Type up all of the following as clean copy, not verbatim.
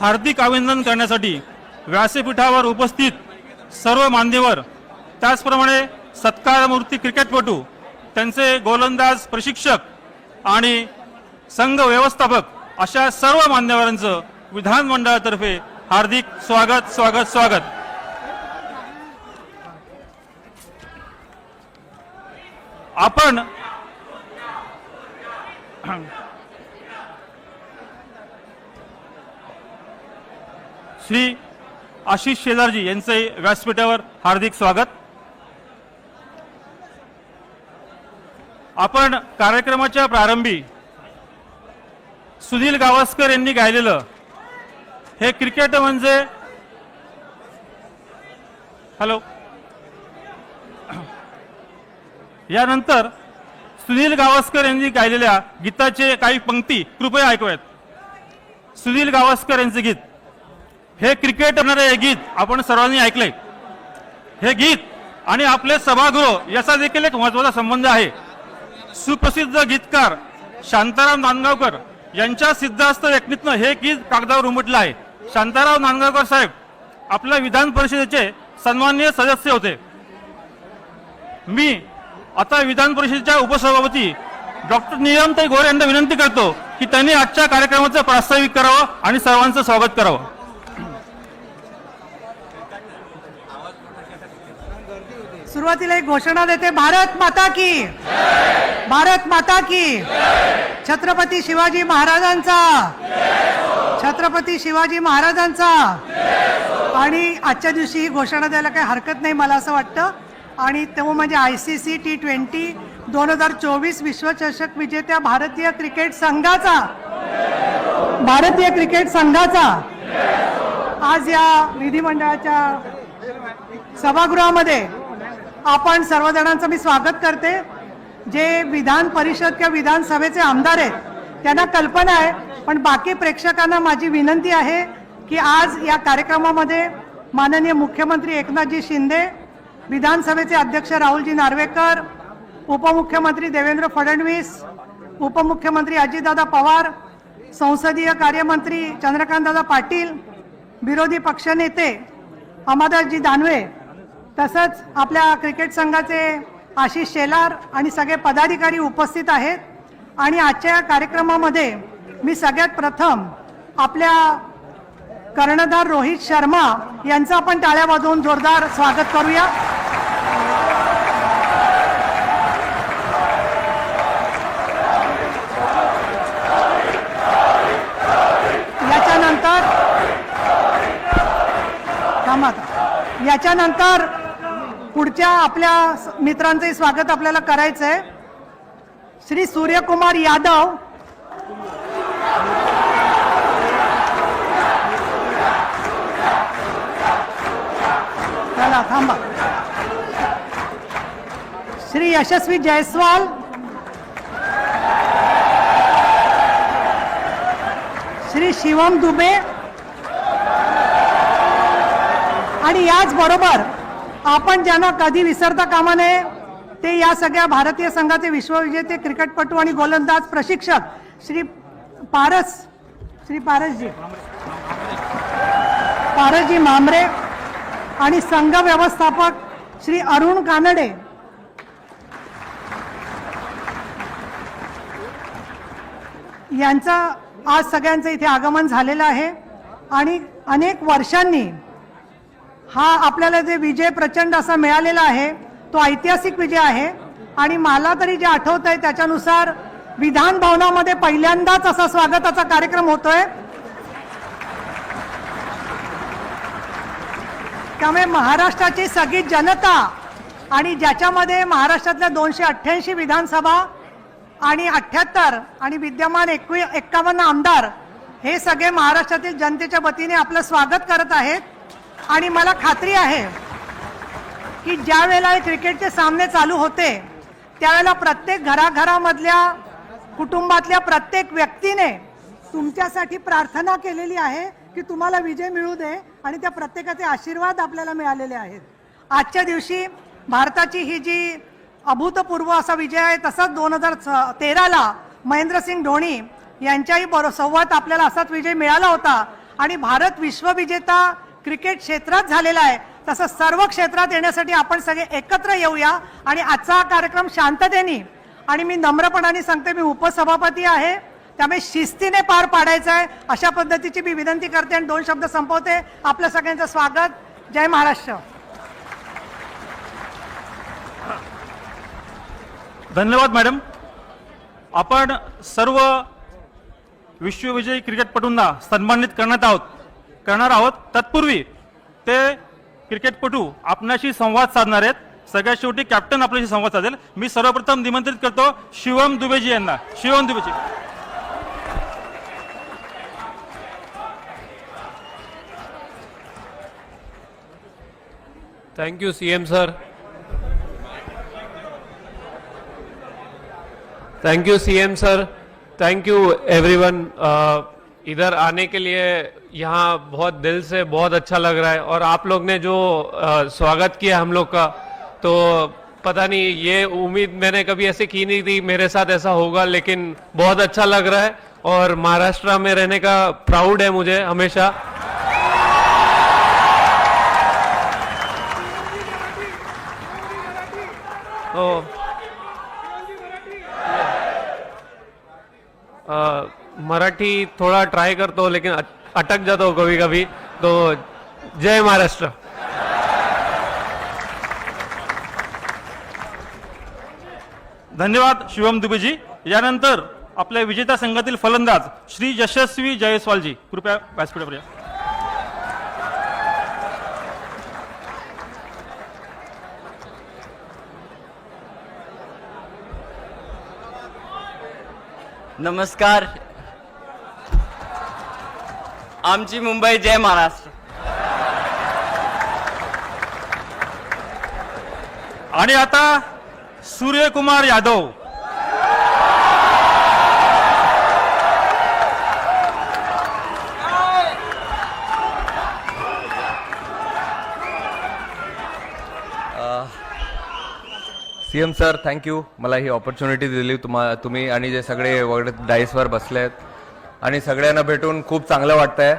हार्दिक अभिनंदन करण्यासाठी व्यासपीठावर उपस्थित सर्व मान्यवर, त्याचप्रमाणे सत्कारमूर्ती क्रिकेटपटू, त्यांचे गोलंदाज प्रशिक्षक आणि संघ व्यवस्थापक अशा सर्व मान्यवरांचं विधानमंडळातर्फे हार्दिक स्वागत स्वागत स्वागत। आपण श्री आशिष शेलारजी यांचे व्यासपीठावर हार्दिक स्वागत। आपण कार्यक्रमाच्या प्रारंभी सुनील गावस्कर यांनी गायलेलं हे क्रिकेट म्हणजे हॅलो यानंतर सुनील गावस्कर यांनी गायलेल्या गीताचे काही पंक्ती कृपया ऐकूयात। सुनील गावस्कर यांचे गीत, हे क्रिकेट म्हणणारे हे गीत आपण सर्वांनी ऐकले। हे गीत आणि आपले सभागृह याचा देखील एक महत्त्वाचा संबंध आहे। सुप्रसिद्ध गीतकार शांताराम नांदगावकर यांच्या सिद्धास्त लेखणीतनं हे गीत कागदावर उमटलं आहे। शांताराम नांदगावकर साहेब आपल्या विधान परिषदेचे सन्माननीय सदस्य होते। मी आता विधान परिषदेच्या उपसभापती डॉक्टर नियमताई गोरे यांना विनंती करतो की त्यांनी आजच्या कार्यक्रमाचं प्रास्ताविक करावं आणि सर्वांचं स्वागत करावं। सुरुवातीला एक घोषणा देते, भारत माता की, भारत माता की, छत्रपती शिवाजी महाराजांचा, छत्रपती शिवाजी महाराजांचा। आणि आजच्या दिवशी ही घोषणा द्यायला काही हरकत नाही मला असं वाटतं। आणि तो म्हणजे ICC T20 2024 विश्वचषक विजेत्या भारतीय क्रिकेट संघाचा, भारतीय क्रिकेट संघाचा आज या विधिमंडळाच्या सभागृहामध्ये आपण सर्वजणांचं मी स्वागत करते। जे विधान परिषद किंवा विधानसभेचे आमदार आहेत त्यांना कल्पना आहे, पण बाकी प्रेक्षकांना माझी विनंती आहे की आज या कार्यक्रमामध्ये माननीय मुख्यमंत्री एकनाथजी शिंदे, विधानसभेचे अध्यक्ष राहुलजी नार्वेकर, उपमुख्यमंत्री देवेंद्र फडणवीस, उपमुख्यमंत्री अजितदादा पवार, संसदीय कार्यमंत्री चंद्रकांतदादा पाटील, विरोधी पक्षनेते अंबादासजी दानवे, तसंच आपल्या क्रिकेट संघाचे आशिष शेलार आणि सगळे पदाधिकारी उपस्थित आहेत। आणि आजच्या कार्यक्रमामध्ये मी सगळ्यात प्रथम आपल्या कर्णधार रोहित शर्मा यांचं आपण टाळ्या वाजवून जोरदार स्वागत करूया। याच्यानंतर पुढच्या आपल्या मित्रांचंही स्वागत आपल्याला करायचं आहे। श्री सूर्यकुमार यादव, चला थांबा, श्री यशस्वी जयस्वाल, श्री शिवम दुबे, आणि याच बरोबर आपण ज्यांना कधी विसरता कामा नये ते या सगळ्या भारतीय संघाचे विश्वविजेते क्रिकेटपटू आणि गोलंदाज प्रशिक्षक श्री पारसजी मामरे आणि संघ व्यवस्थापक श्री अरुण कानडे यांचा आज सगळ्यांचं इथे आगमन झालेलं आहे। आणि अनेक वर्षांनी हा आपल्याला जे विजय प्रचंड असा मिळालेला आहे तो ऐतिहासिक विजय आहे। आणि मला तरी जे आठवत आहे त्याच्यानुसार विधान भवनामध्ये पहिल्यांदाच असा स्वागताचा कार्यक्रम होतोय। त्यामुळे महाराष्ट्राची सगळी जनता आणि ज्याच्यामध्ये महाराष्ट्रातल्या 288 विधानसभा आणि 78 आणि विद्यमान 51 आमदार हे सगळे महाराष्ट्रातील जनतेच्या वतीने आपलं स्वागत करत आहेत। आणि मला खात्री आहे की ज्या वेळेला क्रिकेटचे सामने चालू होते त्यावेळेला प्रत्येक घराघरामधल्या कुटुंबातल्या प्रत्येक व्यक्तीने तुमच्यासाठी प्रार्थना केलेली आहे की तुम्हाला विजय मिळू दे, आणि त्या प्रत्येकाचे आशीर्वाद आपल्याला मिळालेले आहेत। आजच्या दिवशी भारताची ही जी अभूतपूर्व असा विजय आहे, तसाच 2013ला महेंद्रसिंग धोनी यांच्याही सोबत आपल्याला असाच विजय मिळाला होता। आणि भारत विश्वविजेता क्रिकेट क्षेत्रात झालेला आहे, तसं सर्व क्षेत्रात येण्यासाठी आपण सगळे एकत्र येऊया आणि आजचा कार्यक्रम शांततेने आणि मी नम्रपणाने सांगते, मी उपसभापती आहे त्यामुळे शिस्तीने पार पाडायचा आहे अशा पद्धतीची मी विनंती करते आणि 2 शब्द संपवते. आपलं सगळ्यांचं स्वागत. जय महाराष्ट्र. धन्यवाद मॅडम. आपण सर्व विश्वविजयी क्रिकेटपटूंना सन्मानित करणार आहोत. तत्पूर्वी ते क्रिकेटपटू आपणाशी संवाद साधणार आहेत. सगळ्यात शेवटी कॅप्टन आपल्याशी संवाद साधेल. मी सर्वप्रथम निमंत्रित करतो शिवम दुबेजी यांना. Shivam Dubeji. Thank you CM sir. Thank you CM sir. Thank you everyone. इधर आने के लिए यहाँ बहुत दिल से बहुत अच्छा लग रहा है और आप लोग ने जो स्वागत किया हम लोग का, तो पता नहीं, ये उम्मीद मैंने कभी ऐसे की नहीं थी मेरे साथ ऐसा होगा, लेकिन बहुत अच्छा लग रहा है और महाराष्ट्र में रहने का प्राउड है मुझे हमेशा. तो मराठी थोड़ा ट्राई करता हूँ लेकिन अटक जाता हूँ कभी कभी. तो जय महाराष्ट्र. धन्यवाद शिवम दुबेजी. यानंतर आपल्या विजेता संघातील फलंदाज श्री यशस्वी जयस्वालजी, कृपया व्यासपीठावर या. नमस्कार. आमची मुंबई. जय महाराष्ट्र. आणि आता Suryakumar Yadav. CM sir, thank you मला ही ऑपॉर्च्युनिटी दिली. तुम्ही आणि जे सगळे वगैरे डाईसवर बसले आहेत आणि सगळ्यांना भेटून खूप चांगलं वाटतंय.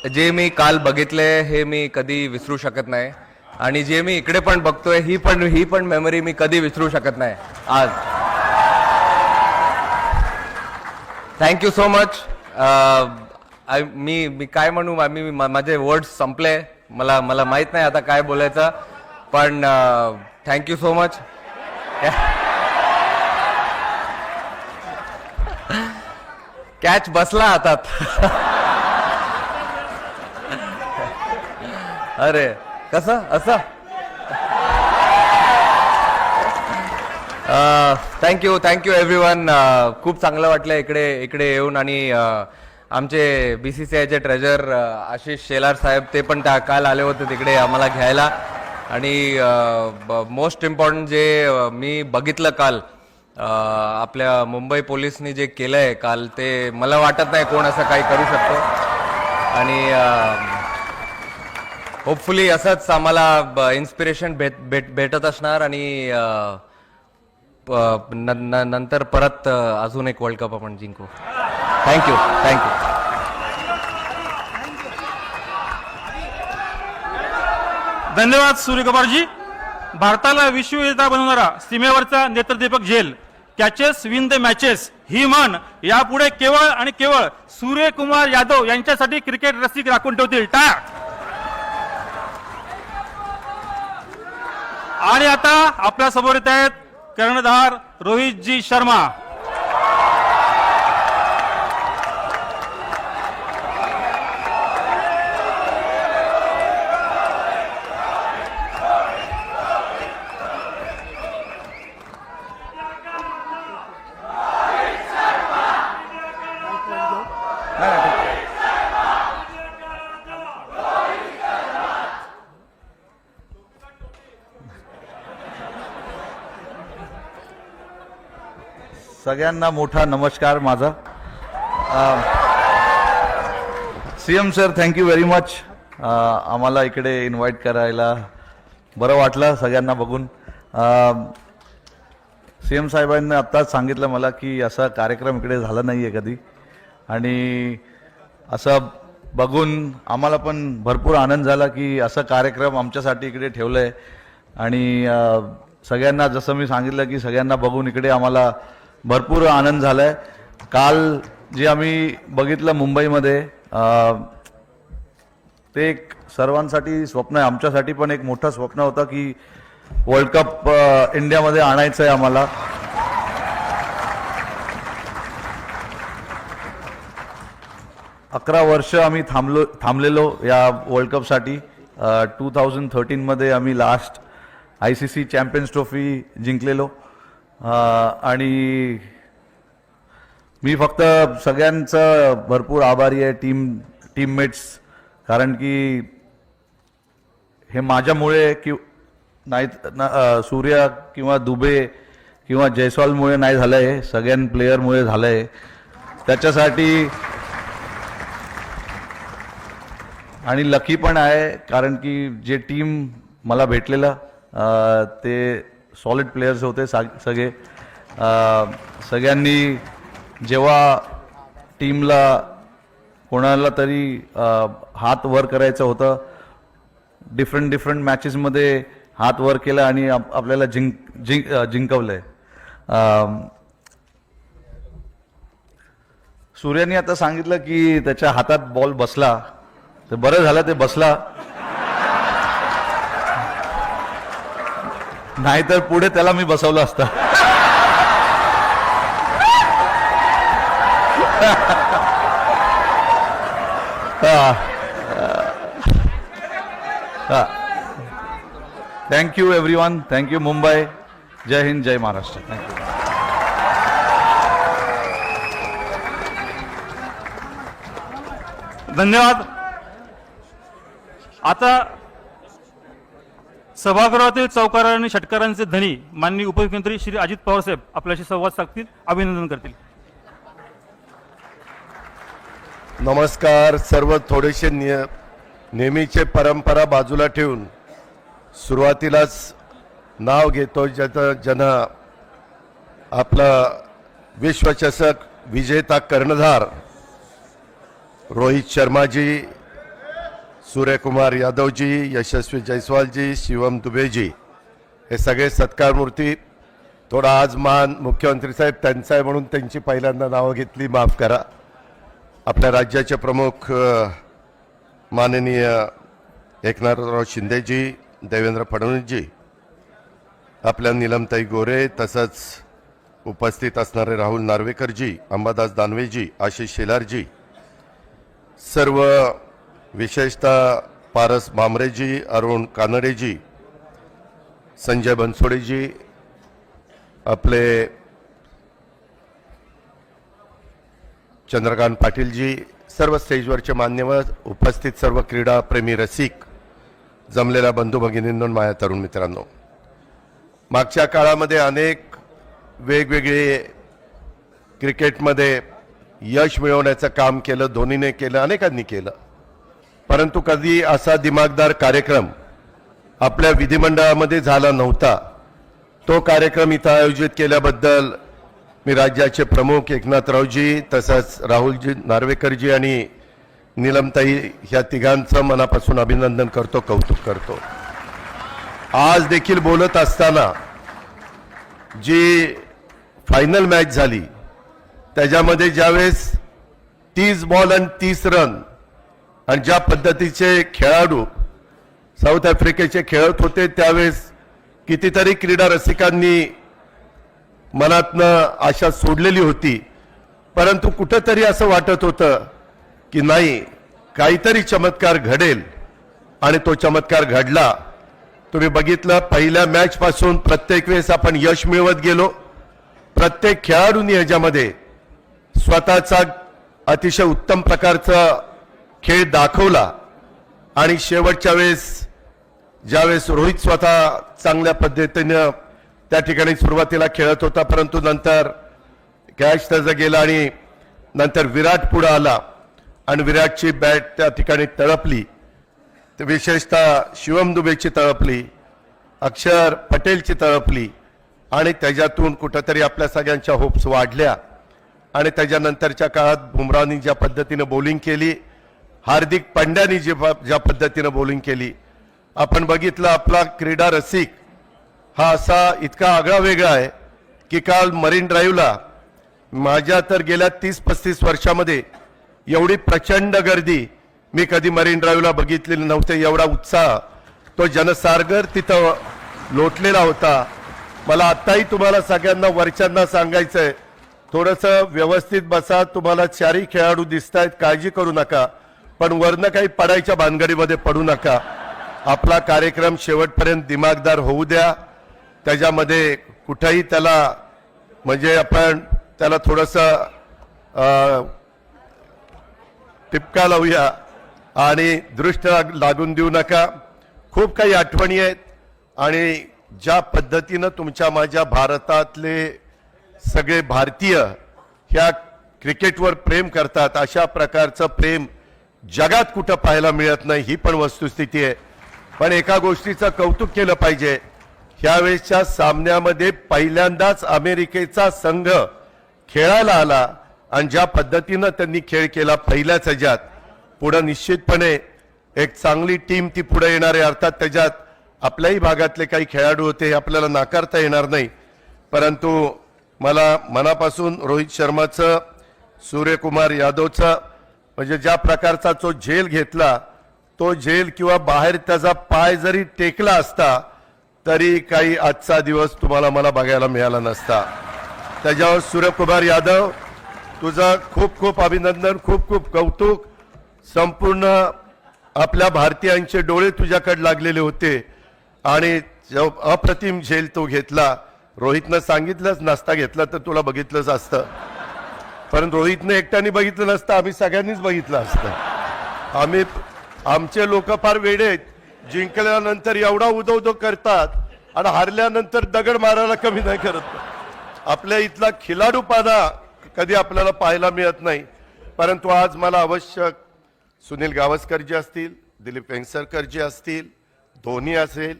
जे मी काल बघितले हे मी कधी विसरू शकत नाही आणि जे मी इकडे पण बघतोय ही पण मेमरी मी कधी विसरू शकत नाही आज. Thank you so much. मी काय म्हणू, माझे वर्ड्स संपले. मला माहित नाही आता काय बोलायचं, पण थँक्यू सो मच. कॅच बसला हातात. अरे कसं असं. Thank you everyone. खूप चांगलं वाटलं इकडे येऊन. आणि आमचे BCCIचे ट्रेजर आशिष शेलार साहेब ते पण काल आले होते तिकडे आम्हाला घ्यायला. आणि मोस्ट इम्पॉर्टंट जे मी बघितलं काल आपल्या मुंबई पोलिसनी जे केलंय काल, ते मला वाटत नाही कोण असं काही करू शकतो. आणि होपफुली असंच आम्हाला इन्स्पिरेशन भेटत असणार आणि नंतर परत अजून एक वर्ल्ड कप आपण जिंकू. थँक्यू. धन्यवाद सूर्यकुमारजी. भारताला विश्वविजेता बनवणारा सीमेवरचा नेत्रदीपक झेल, कॅचेस विन द मॅचेस ही म्हण यापुढे केवळ आणि केवळ सूर्यकुमार यादव यांच्यासाठी क्रिकेट रसिक राखून ठेवतील. टाळ्या. आणि आता आपल्या समोर येत आहेत कर्णधार रोहितजी शर्मा. सगळ्यांना मोठा नमस्कार माझा. CM sir, thank you very much. आम्हाला इकडे इन्व्हाइट करायला बरं वाटलं सगळ्यांना बघून. CM साहेबांनी आत्ताच सांगितलं मला की असा कार्यक्रम इकडे झाला नाही आहे कधी, आणि असं बघून आम्हाला पण भरपूर आनंद झाला की असा कार्यक्रम आमच्यासाठी इकडे ठेवलं आहे. आणि सगळ्यांना जसं मी सांगितलं की सगळ्यांना बघून इकडे आम्हाला भरपूर आनंद झाला आहे. काल जे आम्ही बघितलं मुंबईमध्ये ते एक सर्वांसाठी स्वप्न आहे, आमच्यासाठी पण एक मोठं स्वप्न होतं की वर्ल्ड कप इंडियामध्ये आणायचं आहे आम्हाला. अकरा वर्ष आम्ही थांबलेलो या वर्ल्ड कपसाठी. 2013मध्ये आम्ही लास्ट ICC चॅम्पियन्स ट्रॉफी जिंकलेलो. आणि मी फक्त सगळ्यांचं भरपूर आभारी आहे, टीममेट्स, कारण की हे माझ्यामुळे की नाही सूर्या किंवा दुबे किंवा जयस्वालमुळे नाही झालं आहे, सगळ्या प्लेयरमुळे झालं आहे. त्याच्यासाठी आणि लकी पण आहे, कारण की जे टीम मला भेटलेलं ते सॉलिड प्लेयर्स होते सगळे. सगळ्यांनी जेव्हा टीमला कोणाला तरी हात वर करायचं होतं, डिफरंट मॅचेसमध्ये हात वर केला आणि आपल्याला जिंकवलंय. सूर्याने आता सांगितलं की त्याच्या हातात बॉल बसला, तर बरं झालं ते बसला, नाहीतर पुढे त्याला मी बसवलं असतं. Thank you everyone, thank you Mumbai. जय हिंद, जय महाराष्ट्र. थँक्यू. धन्यवाद. आता सभागृहातील चौकार आणि षटकारांचे धनी माननीय उपमुख्यमंत्री श्री अजित पवार साहेब आपल्याशी संवाद साधतील, अभिनंदन करतील. नमस्कार. सर्व थोडेसे नेहमीचे परंपरा बाजूला ठेवून सुरुवातीलाच नाव घेतो ज्यानं आपला विश्वचषक विजेता कर्णधार रोहित शर्माजी, सूर्यकुमार यादवजी, यशस्वी जयस्वालजी, शिवम दुबेजी हे सगळे सत्कारमूर्ती. थोडा आज मान मुख्यमंत्री साहेब त्यांचा आहे म्हणून त्यांची पहिल्यांदा नावं घेतली, माफ करा. आपल्या राज्याचे प्रमुख माननीय एकनाथराव शिंदेजी, देवेंद्र फडणवीसजी, आपल्या नीलमताई गोरे, तसंच उपस्थित असणारे राहुल नार्वेकरजी, अंबादास दानवेजी, आशिष शेलारजी, सर्व विशेषतः पारस भामरेजी, अरुण कानडेजी, संजय बनसोडेजी, आपले चंद्रकांत पाटीलजी, सर्व स्टेजवरचे मान्यवर, उपस्थित सर्व क्रीडाप्रेमी रसिक, जमलेल्या बंधू भगिनींनो, माझ्या तरुण मित्रांनो, मागच्या काळामध्ये अनेक वेगवेगळे क्रिकेटमध्ये यश मिळवण्याचं काम केलं, धोनीने केलं, अनेकांनी केलं. परंतु कधी असा दिमागदार कार्यक्रम आपल्या विधिमंडळामध्ये झाला नव्हता. तो कार्यक्रम इथं आयोजित केल्याबद्दल मी राज्याचे प्रमुख एकनाथरावजी, तसंच राहुलजी नार्वेकरजी आणि नीलमताई ह्या तिघांचं मनापासून अभिनंदन करतो, कौतुक करतो. आज देखील बोलत असताना जी फायनल मॅच झाली त्याच्यामध्ये ज्यावेळेस 30 बॉल आणि 30 रन आणि ज्या पद्धतीचे खेळाडू साऊथ आफ्रिकेचे खेळत होते, त्यावेळेस कितीतरी क्रीडा रसिकांनी मनातनं आशा सोडलेली होती. परंतु कुठंतरी असं वाटत होतं की नाही, काहीतरी चमत्कार घडेल, आणि तो चमत्कार घडला. तुम्ही बघितलं, पहिल्या मॅच पासून प्रत्येक वेळेस आपण यश मिळवत गेलो. प्रत्येक खेळाडूंनी ह्याच्यामध्ये स्वतःचा अतिशय उत्तम प्रकारचा खेळ दाखवला. आणि शेवटच्या वेळेस ज्यावेळेस रोहित स्वतः चांगल्या पद्धतीनं त्या ठिकाणी सुरुवातीला खेळत होता, परंतु नंतर कॅच त्याचा गेला आणि नंतर विराट पुढे आला आणि विराटची बॅट त्या ठिकाणी तळपली. ते विशेषतः शिवम दुबेची तळपली, अक्षर पटेलची तळपली. आणि त्याच्यातून कुठंतरी आपल्या सगळ्यांच्या होप्स वाढल्या आणि त्याच्यानंतरच्या काळात बुमराहनी ज्या पद्धतीनं बॉलिंग केली, हार्दिक पांड्यानी ज्या पद्धतीनं बॉलिंग केली, आपण बघितलं आपला क्रीडा रसिक हा असा इतका आगळा वेगळा आहे की काल मरीन ड्राईव्हला माझ्या तर गेल्या 30-35 वर्षामध्ये एवढी प्रचंड गर्दी मी कधी मरीन ड्राईव्हला बघितलेली नव्हते. एवढा उत्साह, तो जनसागर तिथं लोटलेला होता. मला आत्ताही तुम्हाला सगळ्यांना वरच्यांना सांगायचंय, थोडंसं व्यवस्थित बसा. तुम्हाला चारही खेळाडू दिसत आहेत, काळजी करू नका, पण वरनं काही पडायच्या भानगडीमध्ये पडू नका. आपला कार्यक्रम शेवटपर्यंत दिमागदार होऊ द्या. त्याच्यामध्ये कुठंही त्याला म्हणजे आपण त्याला थोडंसं टिपका लावूया आणि दृष्ट लागून देऊ नका. खूप काही आठवणी आहेत आणि ज्या पद्धतीनं तुमच्या माझ्या भारतातले सगळे भारतीय ह्या क्रिकेटवर प्रेम करतात, अशा प्रकारचं प्रेम जगात कुठं पाहायला मिळत नाही, ही पण वस्तुस्थिती आहे. पण एका गोष्टीचं कौतुक केलं पाहिजे, ह्यावेळेसच्या सामन्यामध्ये पहिल्यांदाच अमेरिकेचा संघ खेळायला आला आणि ज्या पद्धतीनं त्यांनी खेळ केला पहिल्याच ह्याच्यात, पुढे निश्चितपणे एक चांगली टीम ती पुढे येणार आहे. अर्थात त्याच्यात आपल्याही भागातले काही खेळाडू होते, हे आपल्याला नाकारता येणार नाही. परंतु मला मनापासून रोहित शर्माचं, सूर्यकुमार यादवचं म्हणजे ज्या प्रकारचा जो झेल घेतला, तो झेल किंवा बाहेर त्याचा पाय जरी टेकला असता तरी काही आजचा दिवस तुम्हाला मला बघायला मिळाला नसता. त्याच्यावर सूर्यकुमार यादव, तुझं खूप खूप अभिनंदन, खूप खूप कौतुक. संपूर्ण आपल्या भारतीयांचे डोळे तुझ्याकडे लागलेले होते आणि जो अप्रतिम झेल तो घेतला. रोहितनं सांगितलंच नसता घेतला तर तुला बघितलंच असतं, पण रोहितनं एकट्याने बघितलं नसतं, आम्ही सगळ्यांनीच बघितलं असतं. आमचे लोक फार वेडे आहेत, जिंकल्यानंतर एवढा उदो करतात आणि हारल्यानंतर दगड मारायला कमी नाही करत. आपल्या इथला खिलाडूपणा कधी आपल्याला पाहायला मिळत नाही. परंतु आज मला आवश्यक सुनील गावस्कर असतील, दिलीप वेंगसरकर असतील, धोनी असेल,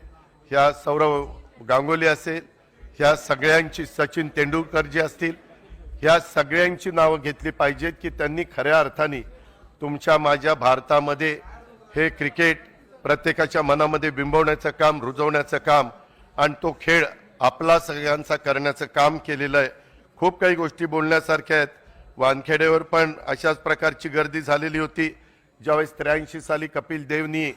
ह्या सौरव गांगुली असेल, ह्या सगळ्यांची, सचिन तेंडुलकर असतील, ह्या सगळ्यांची नावं घेतली पाहिजेत की त्यांनी खऱ्या अर्थाने तुमच्या माझ्या भारतामध्ये हे क्रिकेट प्रत्येकाच्या मनामध्ये बिंबवण्याचं काम, रुजवण्याचं काम आणि तो खेळ आपला सगळ्यांचा करण्याचं काम केलेलं आहे. खूप काही गोष्टी बोलण्यासारख्या आहेत. वानखेडेवर पण अशाच प्रकारची गर्दी झालेली होती. ज्यावेळेस 83 साली कपिल देवनी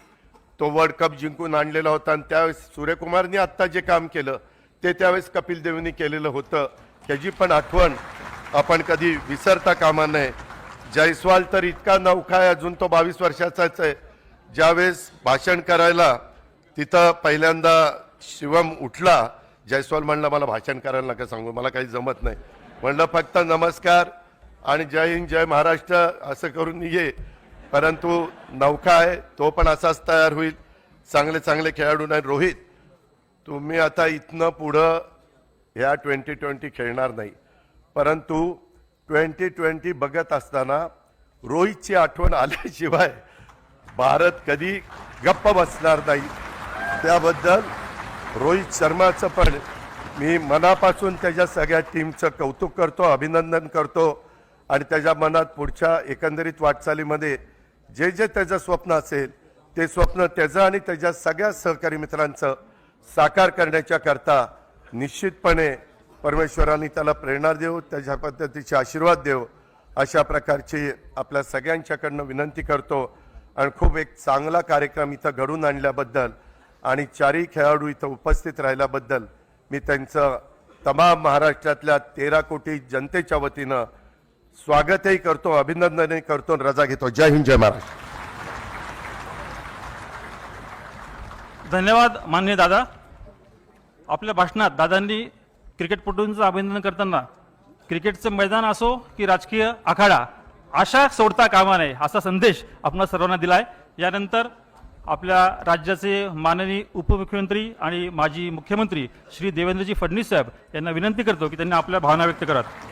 तो वर्ल्ड कप जिंकून आणलेला होता आणि त्यावेळेस सूर्यकुमारनी आत्ता जे काम केलं ते त्यावेळेस कपिल देवनी केलेलं होतं. त्याची पण आठवण आपण कधी विसरता कामा नये. जयस्वाल तर इतका नौका आहे, अजून तो 22 वर्षाचाच आहे. ज्यावेळेस भाषण करायला तिथं पहिल्यांदा शिवम उठला, जयस्वाल म्हणला मला भाषण करायला नका सांगू, मला काही जमत नाही. म्हणलं फक्त नमस्कार आणि जय हिंद जय महाराष्ट्र असं करून ये. परंतु नौका आहे, तो पण असाच तयार होईल. चांगले चांगले खेळाडू नाही. रोहित, तुम्ही आता इथनं पुढं ह्या 2020 खेळणार नाही, परंतु 2020 बघत असताना रोहितची आठवण आल्याशिवाय भारत कधी गप्प बसणार नाही. त्याबद्दल रोहित शर्माचं पण मी मनापासून त्याच्या सगळ्या टीमचं कौतुक करतो, अभिनंदन करतो आणि त्याच्या मनात पुढच्या एकंदरीत वाटचालीमध्ये जे जे त्याचं स्वप्न असेल ते स्वप्न त्याचं आणि त्याच्या सगळ्या सहकारी मित्रांचं साकार करण्याच्या करता निश्चितपणे परमेश्वरांनी त्याला प्रेरणा देव, त्याच्या पद्धतीचे आशीर्वाद देव, अशा प्रकारची आपल्या सगळ्यांच्याकडनं विनंती करतो. आणि खूप एक चांगला कार्यक्रम इथं घडून आणल्याबद्दल आणि चारही खेळाडू इथं उपस्थित राहिल्याबद्दल मी त्यांचं तमाम महाराष्ट्रातल्या 13 कोटी जनतेच्या वतीनं स्वागतही करतो, अभिनंदनही करतो, रजा घेतो. जय हिंद जय महाराष्ट्र. धन्यवाद माननीय दादा. आपल्या भाषणात दादांनी क्रिकेटपटूंचं अभिनंदन करताना क्रिकेटचं मैदान असो की राजकीय आखाडा आशा सोडता कामा नये असा संदेश आपणा सर्वांना दिलाय. यानंतर आपल्या राज्याचे माननीय उपमुख्यमंत्री आणि माजी मुख्यमंत्री श्री देवेंद्रजी फडणवीस साहेब यांना विनंती करतो की त्यांनी आपल्या भावना व्यक्त कराव्यात.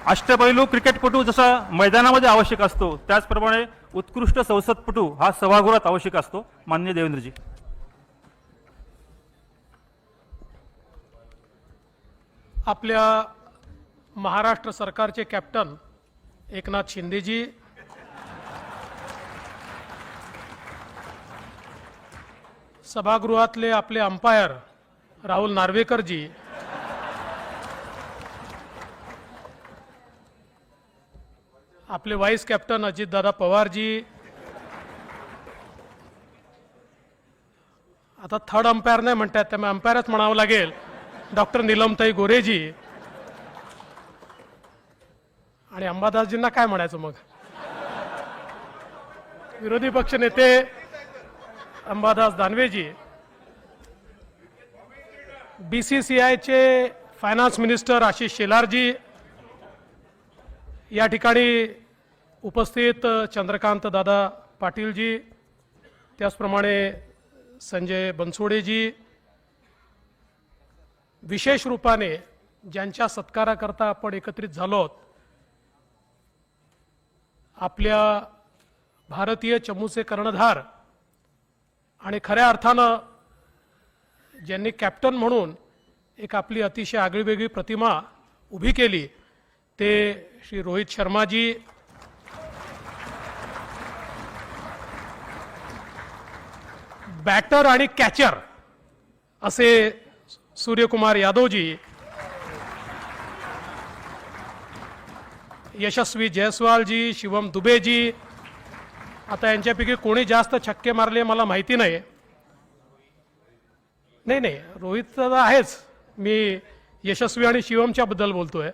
अष्टपैलू क्रिकेटपटू जसा मैदानामध्ये आवश्यक असतो त्याचप्रमाणे उत्कृष्ट संसदपटू हा सभागृहात आवश्यक असतो. माननीय देवेंद्रजी. आपल्या महाराष्ट्र सरकारचे कॅप्टन एकनाथ शिंदेजी, सभागृहातले आपले अंपायर राहुल नार्वेकरजी, आपले व्हाईस कॅप्टन अजितदादा पवारजी, आता थर्ड अंपायर नाही म्हणतात त्यामुळे अंपायरच म्हणावं लागेल, डॉक्टर नीलमताई गोरेजी, आणि अंबादासजींना काय म्हणायचं मग, विरोधी पक्ष नेते अंबादास दानवेजी, बीसीसीआयचे फायनान्स मिनिस्टर आशिष शेलारजी, या ठिकाणी उपस्थित चंद्रकांत दादा पाटीलजी, त्याचप्रमाणे संजय बनसोडेजी, विशेष रूपाने ज्यांच्या सत्काराकरता आपण एकत्रित झालो आहोत, आपल्या भारतीय चमूचे कर्णधार आणि खऱ्या अर्थानं ज्यांनी कॅप्टन म्हणून एक आपली अतिशय आगळीवेगळी प्रतिमा उभी केली ते श्री रोहित शर्माजी, बॅटर आणि कॅचर असे सूर्यकुमार यादवजी, यशस्वी जयस्वालजी, शिवम दुबेजी, आता यांच्यापैकी कोणी जास्त छक्के मारले मला माहिती नाही, नाही रोहित तर आहेच, मी यशस्वी आणि शिवमच्या बद्दल बोलतोय,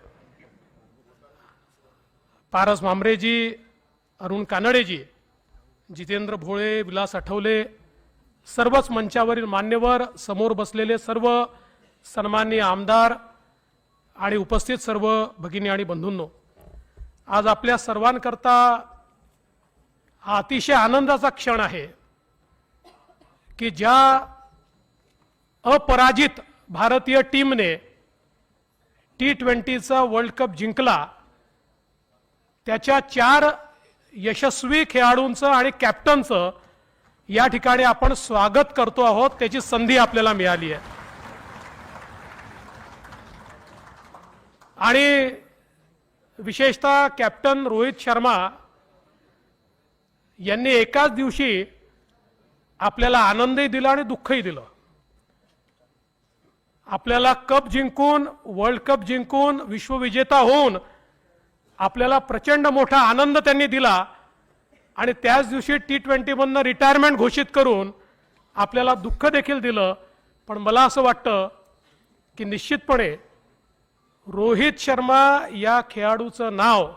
पारस मांबरेजी, अरुण कानडेजी, जितेंद्र भोळे, विलास आठवले, सर्वच मंचावरील मान्यवर, समोर बसलेले सर्व सन्माननीय आमदार आणि उपस्थित सर्व भगिनी आणि बंधूंनो, आज आपल्या सर्वांकरता हा अतिशय आनंदाचा क्षण आहे की ज्या अपराजित भारतीय टीमने T20चा वर्ल्ड कप जिंकला त्याच्या 4 यशस्वी खेळाडूंचं आणि कॅप्टनचं या ठिकाणी आपण स्वागत करतो आहोत, त्याची संधी आपल्याला मिळाली आहे. आणि विशेषतः कॅप्टन रोहित शर्मा यांनी एकाच दिवशी आपल्याला आनंदही दिला आणि दुःखही दिलं. आपल्याला कप जिंकून, वर्ल्ड कप जिंकून, विश्वविजेता होऊन आपल्याला प्रचंड मोठा आनंद त्यांनी दिला आणि त्याच दिवशी T20 मधनं रिटायरमेंट घोषित करून आपल्याला दुःख देखील दिलं. पण मला असं वाटतं की निश्चितपणे रोहित शर्मा या खेळाडूचं नाव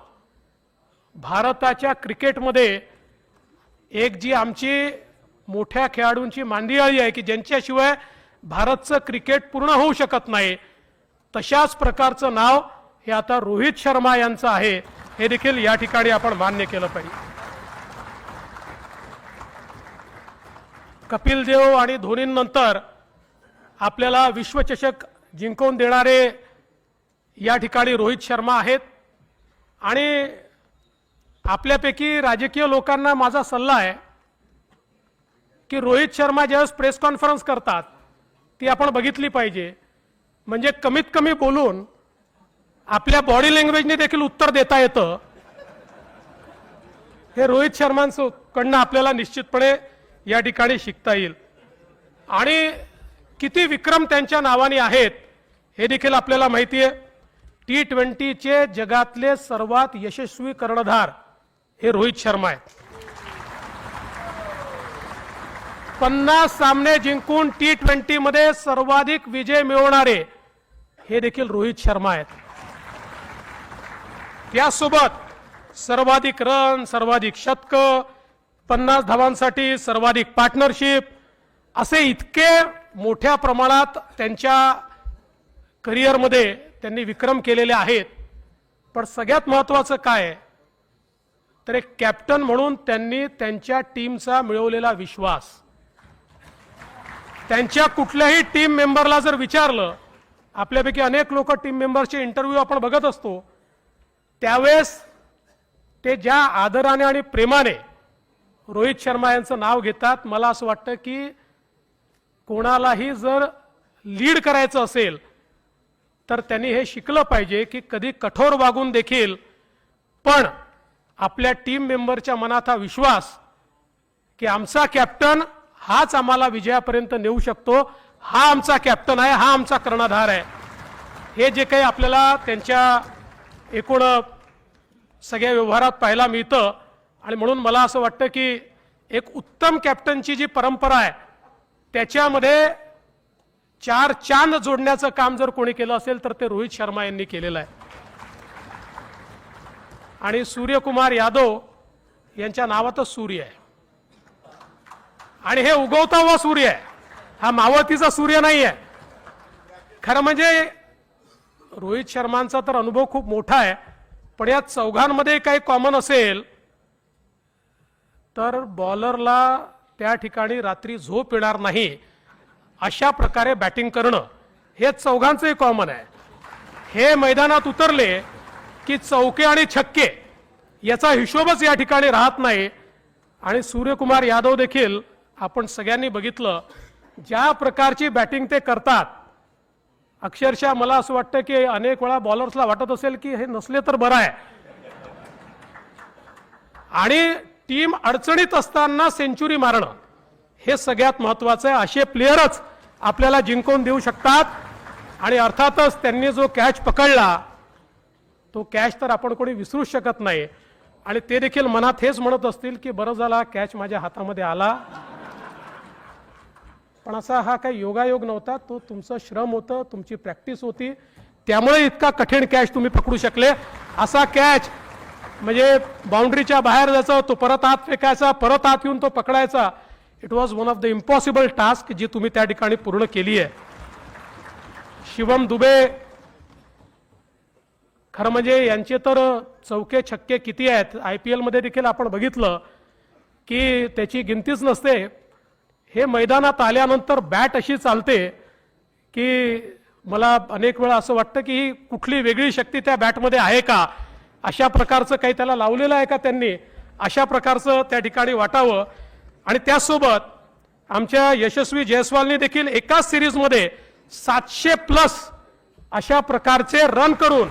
भारताच्या क्रिकेटमध्ये एक जी आमची मोठ्या खेळाडूंची मांदियाळी आहे की ज्यांच्याशिवाय भारतचं क्रिकेट पूर्ण होऊ शकत नाही, तशाच प्रकारचं नाव हे आता रोहित शर्मा यांचं आहे, हे देखील या ठिकाणी आपण मान्य केलं पाहिजे. कपिल देव आणि धोनीनंतर आपल्याला विश्वचषक जिंकवून देणारे या ठिकाणी रोहित शर्मा आहेत. आणि आपल्यापैकी राजकीय लोकांना माझा सल्ला आहे की रोहित शर्मा ज्यावेळेस प्रेस कॉन्फरन्स करतात ती आपण बघितली पाहिजे, म्हणजे कमीत कमी बोलून आपल्या बॉडी लँग्वेजने देखील उत्तर देता येतं. हे रोहित शर्मांकडनं आपल्याला निश्चितपणे या ठिकाणी शिकता येईल. आणि किती विक्रम त्यांच्या नावाने आहेत हे देखील आपल्याला माहिती आहे. T20चे जगातले सर्वात यशस्वी कर्णधार हे रोहित शर्मा आहेत. 50 सामने जिंकून T20 मध्ये सर्वाधिक विजय मिळवणारे हे देखील रोहित शर्मा आहेत. त्यासोबत सर्वाधिक रन, सर्वाधिक शतक, 50 धावांसाठी सर्वाधिक पार्टनरशिप, असे इतके मोठ्या प्रमाणात त्यांच्या करिअरमध्ये त्यांनी विक्रम केलेले आहेत. पण सगळ्यात महत्त्वाचं काय आहे तर एक कॅप्टन म्हणून त्यांनी त्यांच्या टीमचा मिळवलेला विश्वास, त्यांच्या कुठल्याही टीम मेंबरला जर विचारलं, आपल्यापैकी अनेक लोक टीम मेंबरचे इंटरव्ह्यू आपण बघत असतो, त्यावेळेस ते ज्या आदराने आणि प्रेमाने रोहित शर्मा यांचं नाव घेतात, मला असं वाटतं की कोणालाही जर लीड करायचं असेल तर त्यांनी हे शिकलं पाहिजे की कधी कठोर वागून देखील पण आपल्या टीम मेंबरच्या मनात हा विश्वास की आमचा कॅप्टन हाच आम्हाला विजयापर्यंत नेऊ शकतो, हा आमचा कॅप्टन आहे, हा आमचा कर्णधार आहे, हे जे काही आपल्याला त्यांच्या एकूण सगळ्या व्यवहारात पाहायला मिळतं. आणि म्हणून मला असं वाटतं की एक उत्तम कॅप्टनची जी परंपरा आहे त्याच्यामध्ये 4 चांद जोडण्याचं काम जर कोणी केलं असेल तर ते रोहित शर्मा यांनी केलेलं आहे. आणि सूर्यकुमार यादव यांच्या नावातच सूर्य आहे आणि हे उगवता व सूर्य आहे, हा मावळतीचा सूर्य नाही आहे. खरं म्हणजे रोहित शर्मांचा तर अनुभव खूप मोठा आहे, पण या चौघांमध्ये काही कॉमन असेल तर बॉलरला त्या ठिकाणी रात्री झोप येणार नाही अशा प्रकारे बॅटिंग करणं हे चौघांचंही कॉमन आहे. हे मैदानात उतरले की चौके आणि छक्के याचा हिशोबच या ठिकाणी राहत नाही. आणि सूर्यकुमार यादव देखील आपण सगळ्यांनी बघितलं ज्या प्रकारची बॅटिंग ते करतात, अक्षरशः मला असं वाटतं की अनेक वेळा बॉलर्सला वाटत असेल की हे नसले तर बरं आहे. आणि टीम अडचणीत असताना सेंचुरी मारणं हे सगळ्यात महत्वाचं आहे. असे प्लेयरच आपल्याला जिंकून देऊ शकतात. आणि अर्थातच त्यांनी जो कॅच पकडला तो कॅच तर आपण कोणी विसरू शकत नाही. आणि ते देखील मनात हेच म्हणत असतील की बरं झाला कॅच माझ्या हातामध्ये आला, पण असा हा काही योगायोग नव्हता, तो तुमचं श्रम होतं, तुमची प्रॅक्टिस होती, त्यामुळे इतका कठीण कॅच तुम्ही पकडू शकले. असा कॅच म्हणजे बाउंड्रीच्या बाहेर जायचा, तो परत आत फेकायचा, परत आत येऊन तो पकडायचा. It was one of the impossible task जी तुम्ही त्या ठिकाणी पूर्ण केली आहे. शिवम दुबे खरं म्हणजे यांचे तर चौके छक्के किती आहेत, IPL मध्ये देखील आपण बघितलं की त्याची गिनतीच नसते. हे मैदानात आल्यानंतर बॅट अशी चालते की मला अनेक वेळा असं वाटतं की ही कुठली वेगळी शक्ती त्या बॅटमध्ये आहे का, अशा प्रकारचं काही त्याला लावलेलं आहे का त्यांनी, अशा प्रकारचं त्या ठिकाणी वाटावं. आणि त्याचसोबत आमच्या यशस्वी जयस्वालने देखील एकाच सिरीजमध्ये 700+ अशा प्रकारचे रन करून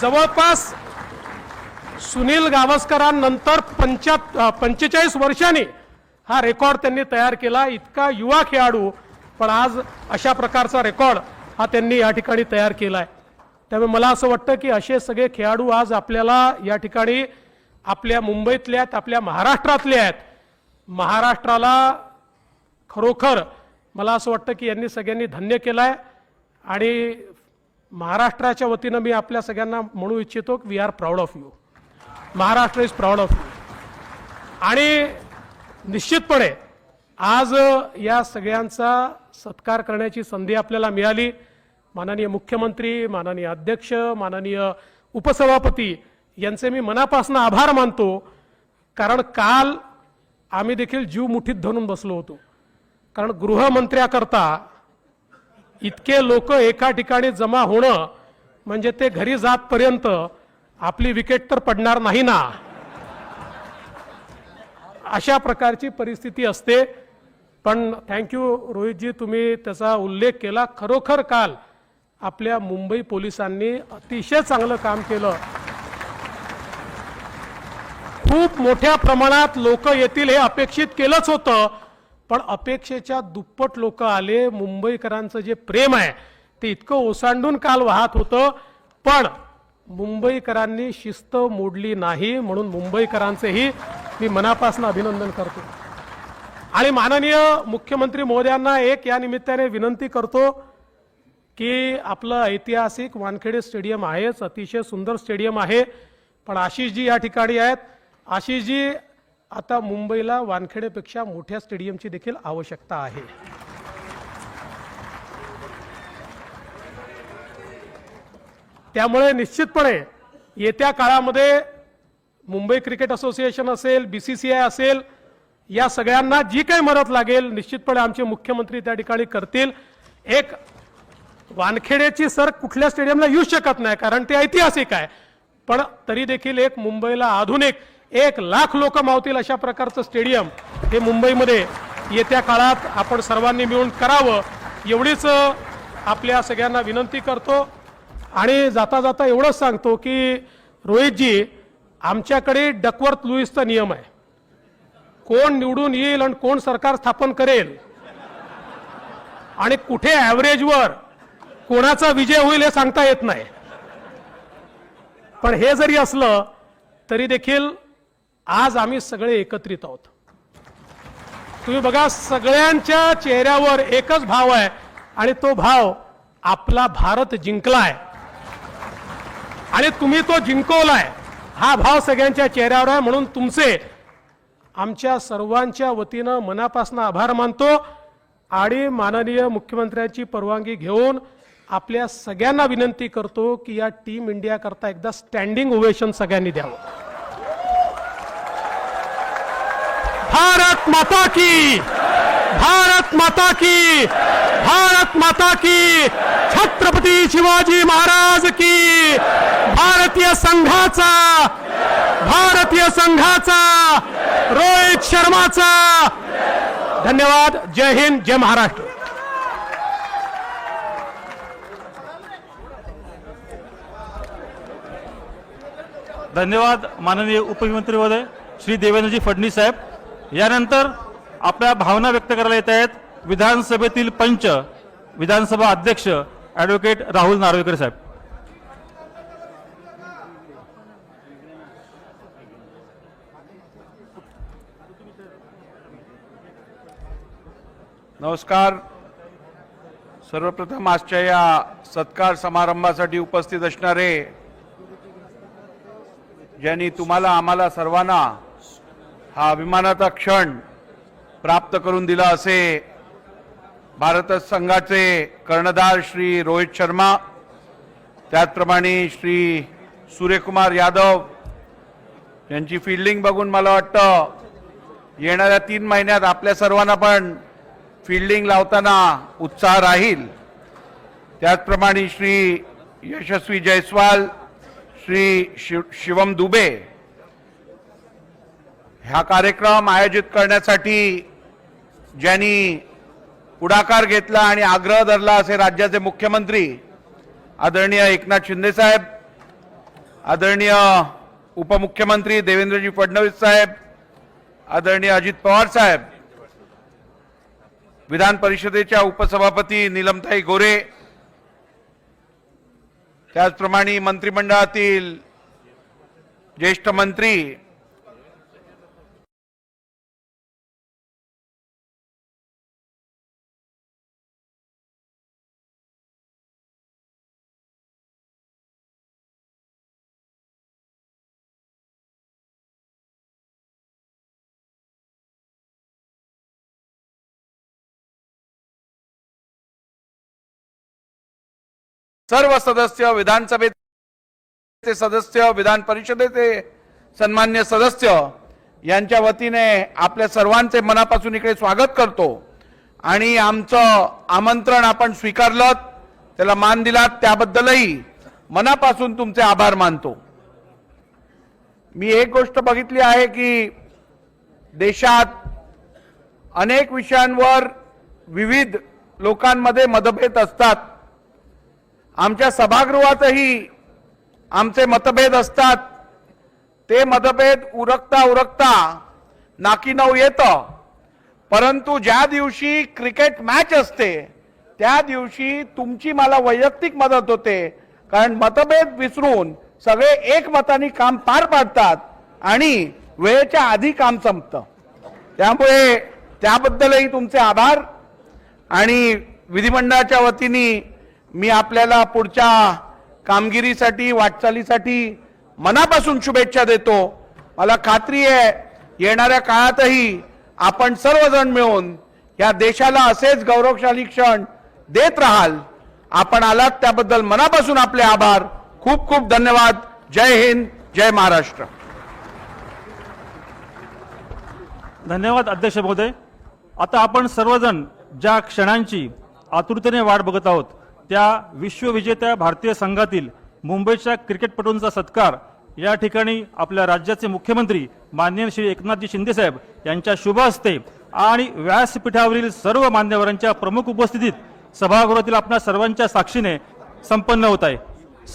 जवळपास सुनील गावस्करांनंतर 45 वर्षांनी हा रेकॉर्ड त्यांनी तयार केला. इतका युवा खेळाडू पण आज अशा प्रकारचा रेकॉर्ड हा त्यांनी या ठिकाणी तयार केला आहे. त्यामुळे मला असं वाटतं की असे सगळे खेळाडू आज आपल्याला या ठिकाणी आपल्या मुंबईतले आहेत, आपल्या महाराष्ट्रातले आहेत. महाराष्ट्राला खरोखर मला असं वाटतं की यांनी सगळ्यांनी धन्य केलं आहे. आणि महाराष्ट्राच्या वतीनं मी आपल्या सगळ्यांना म्हणू इच्छितो की we are proud of you, Maharashtra is proud of you. आणि निश्चितपणे आज या सगळ्यांचा सत्कार करण्याची संधी आपल्याला मिळाली. माननीय मुख्यमंत्री, माननीय अध्यक्ष, माननीय उपसभापती यांचे मी मनापासून आभार मानतो. कारण काल आम्ही देखील जीव मुठीत धरून बसलो होतो. कारण गृहमंत्र्याकरता इतके लोक एका ठिकाणी जमा होणं म्हणजे ते घरी जातपर्यंत आपली विकेट तर पडणार नाही ना, अशा प्रकारची परिस्थिती असते. पण थँक्यू रोहितजी, तुम्ही त्याचा उल्लेख केला. खरोखर काल आपल्या मुंबई पोलिसांनी अतिशय चांगलं काम केलं. खूप मोठ्या प्रमाणात लोक येतील हे अपेक्षित केलंच होतं, पण अपेक्षेच्या दुप्पट लोक आले. मुंबईकरांचं जे प्रेम आहे ते इतकं ओसांडून काल वाहत होतं, पण मुंबईकरांनी शिस्त मोडली नाही. म्हणून मुंबईकरांचेही मी मनापासून अभिनंदन करतो. आणि माननीय मुख्यमंत्री महोदयांना एक या निमित्ताने विनंती करतो की आपलं ऐतिहासिक वानखेडे स्टेडियम आहेच, अतिशय सुंदर स्टेडियम आहे, पण आशिषजी या ठिकाणी आहेत. आशिषजी, आता मुंबईला वानखेडेपेक्षा मोठ्या स्टेडियमची देखील आवश्यकता आहे. त्यामुळे निश्चितपणे येत्या काळामध्ये मुंबई क्रिकेट असोसिएशन असेल, BCCI असेल, या सगळ्यांना जी काही मदत लागेल निश्चितपणे आमचे मुख्यमंत्री त्या ठिकाणी करतील. एक वानखेडेची सर कुठल्या स्टेडियमला येऊ शकत नाही कारण ते ऐतिहासिक आहे, पण तरी देखील एक मुंबईला आधुनिक 1,00,000 लोक मावतील अशा प्रकारचं स्टेडियम हे मुंबईमध्ये येत्या काळात आपण सर्वांनी मिळून करावं, एवढीच आपल्या सगळ्यांना विनंती करतो आणि जाता जाता एवढंच सांगतो की रोहितजी, आमच्याकडे डकवर्थ लुईसचा नियम आहे. कोण निवडून येईल आणि कोण सरकार स्थापन करेल आणि कुठे ॲव्हरेजवर कोणाचा विजय होईल हे सांगता येत नाही. पण हे जरी असलं तरी देखील आज आम्ही सगळे एकत्रित आहोत. तुम्ही बघा, सगळ्यांच्या चेहऱ्यावर एकच भाव आहे आणि तो भाव आपला भारत जिंकलाय आणि तुम्ही तो जिंकवलाय, हा भाव सगळ्यांच्या चेहऱ्यावर आहे. म्हणून तुमचे आमच्या सर्वांच्या वतीनं मनापासून आभार मानतो आणि माननीय मुख्यमंत्र्यांची परवानगी घेऊन आपल्या सगळ्यांना विनंती करतो की या टीम इंडिया करता एकदा स्टँडिंग ओवेशन सगळ्यांनी द्यावं. भारत माता की, भारत माता की, भारत माता की, छत्रपती शिवाजी महाराज की. भारतीय संघाचा, भारतीय संघाचा, रोहित शर्माचा धन्यवाद. जय हिंद, जय महाराष्ट्र. धन्यवाद माननीय उपमुख्यमंत्री महोदय श्री देवेंद्रजी फडणवीस साहेब. यानंतर आपल्या भावना व्यक्त करायला येत आहेत विधानसभेतील पंच, विधानसभा अध्यक्ष ॲडव्होकेट राहुल नार्वेकर साहेब. नमस्कार. सर्वप्रथम आजच्या या सत्कार समारंभासाठी उपस्थित असणारे, ज्यांनी तुम्हाला आम्हाला सर्वांना हा अभिमानाचा क्षण प्राप्त करून दिला, असे भारत संघाचे कर्णधार श्री रोहित शर्मा, त्याचप्रमाणे श्री सूर्यकुमार यादव यांची फील्डिंग बघून मला वाटतं येणाऱ्या 3 महिन्यात आपल्या सर्वांना पण फील्डिंग लावताना उत्साह राहील. त्याचप्रमाणे श्री यशस्वी जयस्वाल, श्री शिवम दुबे, हा कार्यक्रम आयोजित करण्यासाठी ज्यांनी पुढाकार घेतला आणि आग्रह धरला, असे राज्याचे मुख्यमंत्री आदरणीय एकनाथ शिंदे साहेब, आदरणीय उपमुख्यमंत्री देवेंद्रजी फडणवीस साहेब, आदरणीय अजित पवार साहेब, विधान परिषदेच्या उपसभापती नीलमताई गोरे, त्याचप्रमाणे मंत्रिमंडळातील ज्येष्ठ मंत्री सर्व सदस्य, विधानसभेचे सदस्य, विधान परिषदेचे सन्मान्य सदस्य यांच्या वतीने आपल्या सर्वांचे मनापासून इकडे स्वागत करतो आणि आमचं आमंत्रण आपण स्वीकारलं, त्याला मान दिलात, त्याबद्दलही मनापासून तुमचे आभार मानतो. मी एक गोष्ट बघितली आहे की देशात अनेक विषयांवर विविध लोकांमध्ये मतभेद असतात. आमच्या सभागृहातही आमचे मतभेद असतात. ते मतभेद उरकता उरकता नाकी नऊ येतं. परंतु ज्या दिवशी क्रिकेट मॅच असते त्या दिवशी तुमची मला वैयक्तिक मदत होते, कारण मतभेद विसरून सगळे एकमताने काम पार पाडतात आणि वेळेच्या आधी काम संपतं. त्यामुळे त्याबद्दलही तुमचे आभार आणि विधिमंडळाच्या वतीने मी आपल्याला पुढच्या कामगिरीसाठी, वाटचालीसाठी मनापासून शुभेच्छा देतो. मला खात्री आहे येणाऱ्या काळातही आपण सर्वजण मिळून या देशाला असेच गौरवशाली क्षण देत राहाल. आपण आलात त्याबद्दल मनापासून आपले आभार. खूप खूप धन्यवाद. जय हिंद, जय महाराष्ट्र. धन्यवाद अध्यक्ष महोदय. आता आपण सर्वजण ज्या क्षणांची आतुरतेने वाट बघत आहोत, त्या विश्वविजेत्या भारतीय संघातील मुंबईच्या क्रिकेटपटूंचा सत्कार या ठिकाणी आपल्या राज्याचे मुख्यमंत्री माननीय श्री एकनाथजी शिंदे साहेब यांच्या शुभ हस्ते आणि व्यासपीठावरील सर्व मान्यवरांच्या प्रमुख उपस्थितीत सभागृहातील आपल्या सर्वांच्या साक्षीने संपन्न होत आहे.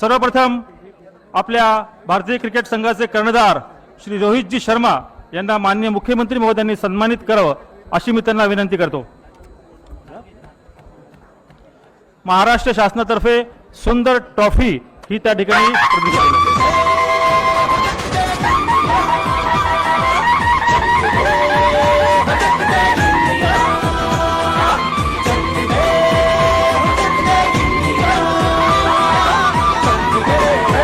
सर्वप्रथम आपल्या भारतीय क्रिकेट संघाचे कर्णधार श्री रोहितजी शर्मा यांना माननीय मुख्यमंत्री महोदयांनी सन्मानित करावं अशी मी त्यांना विनंती करतो. महाराष्ट्र शासनातर्फे सुंदर ट्रॉफी ही त्या ठिकाणी प्रदान केली जाते.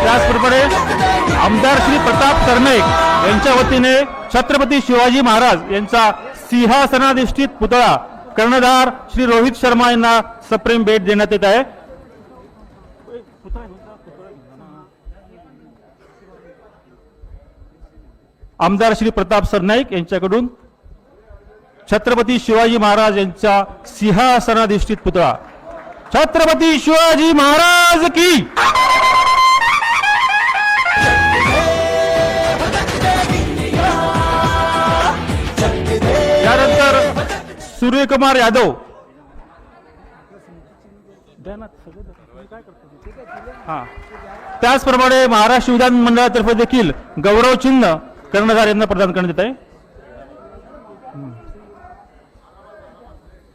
त्याचप्रमाणे आमदार श्री प्रताप सरनाईक यांच्या वतीने छत्रपती शिवाजी महाराज यांचा सिंहासनाधिष्ठित पुतळा कर्णधार श्री रोहित शर्मा यांना सप्रेम भेट देण्यात येत आहे. आमदार श्री प्रताप सरनाईक यांच्याकडून छत्रपती शिवाजी महाराज यांचा सिंहासनाधिष्ठित पुतळा. छत्रपती शिवाजी महाराज की. त्यानंतर सूर्यकुमार यादव त्याचप्रमाणे महाराष्ट्र विधानमंडळातर्फे देखील गौरव चिन्ह कर्णधार यांना प्रदान करण्यात येत आहे.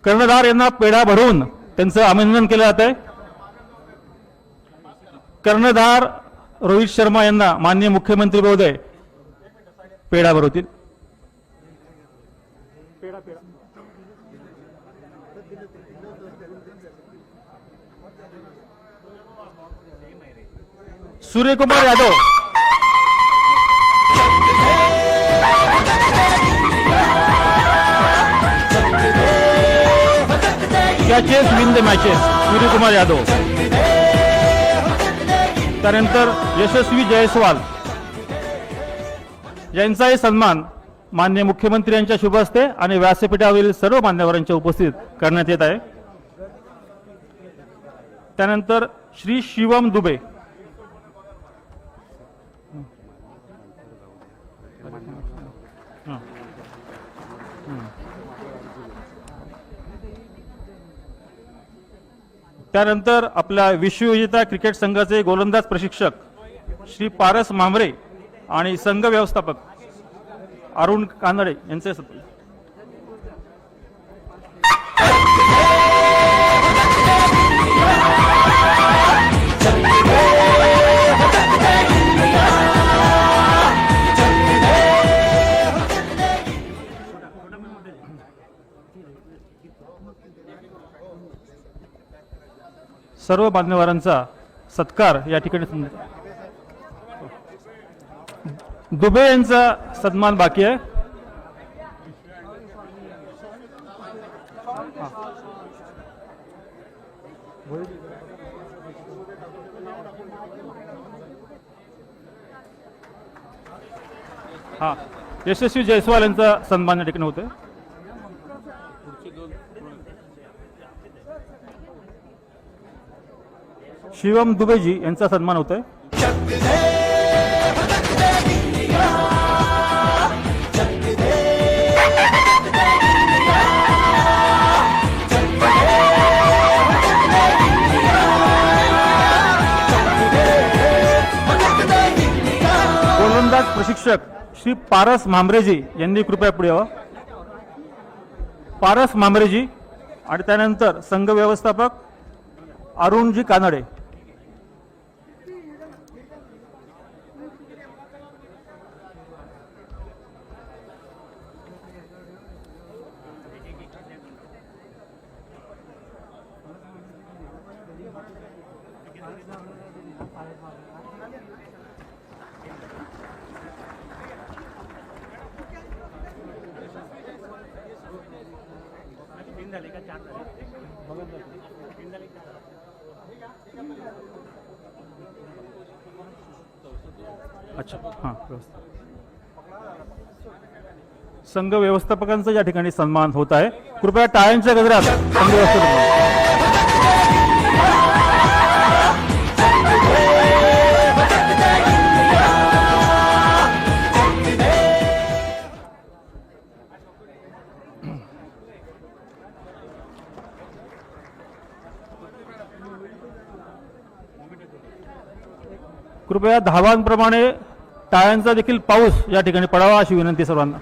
कर्णधार यांना पेढा भरून त्यांचं अभिनंदन केलं जात आहे. कर्णधार रोहित शर्मा यांना माननीय मुख्यमंत्री महोदय पेढा भरवतील. Suryakumar Yadav catches win the matches Suryakumar Yadav. त्यानंतर यशस्वी जयस्वाल यांचाही सन्मान माननीय मुख्यमंत्री यांच्या शुभ हस्ते आणि व्यासपीठावरील सर्व मान्यवरांच्या उपस्थित करण्यात येत आहे. त्यानंतर श्री शिवम दुबे त्यानंतर आपल्या विश्वविजेता क्रिकेट संघाचे गोलंदाज प्रशिक्षक श्री पारस मांभरे आणि संघ व्यवस्थापक अरुण कानडे यांचे सर्व मान्यवरांचा सत्कार या ठिकाणी. दुबे यांचा सन्मान बाकी आहे. हा यशस्वी जयस्वाल यांचा सन्मान या ठिकाणी होतोय. शिवम दुबेजी यांचा सन्मान होतोय. गोलंदाज प्रशिक्षक श्री पारस मांभरेजी यांनी कृपया पुढे यावं. पारस मांभरेजी आणि त्यानंतर संघ व्यवस्थापक अरुणजी कानडे. अच्छा हां संघ व्यवस्थापकांचा या ठिकाणी सन्मान होत आहे. कृपया टाळ्यांच्या गजरात संघ व्यवस्थापक. कृपया धावांप्रमाणे टाळ्यांचा देखील पाऊस या ठिकाणी पडावा अशी विनंती सर्वांना.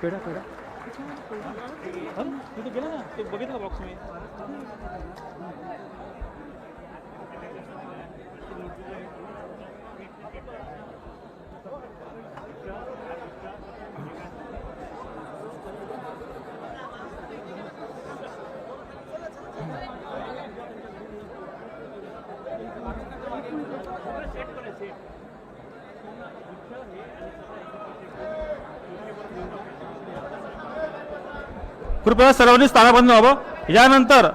पेढा पेढा तिथे गेला ना ते बघितलं बॉक्स मी. कृपया सर्वांनी स्थानाबद्ध व्हावं. यानंतर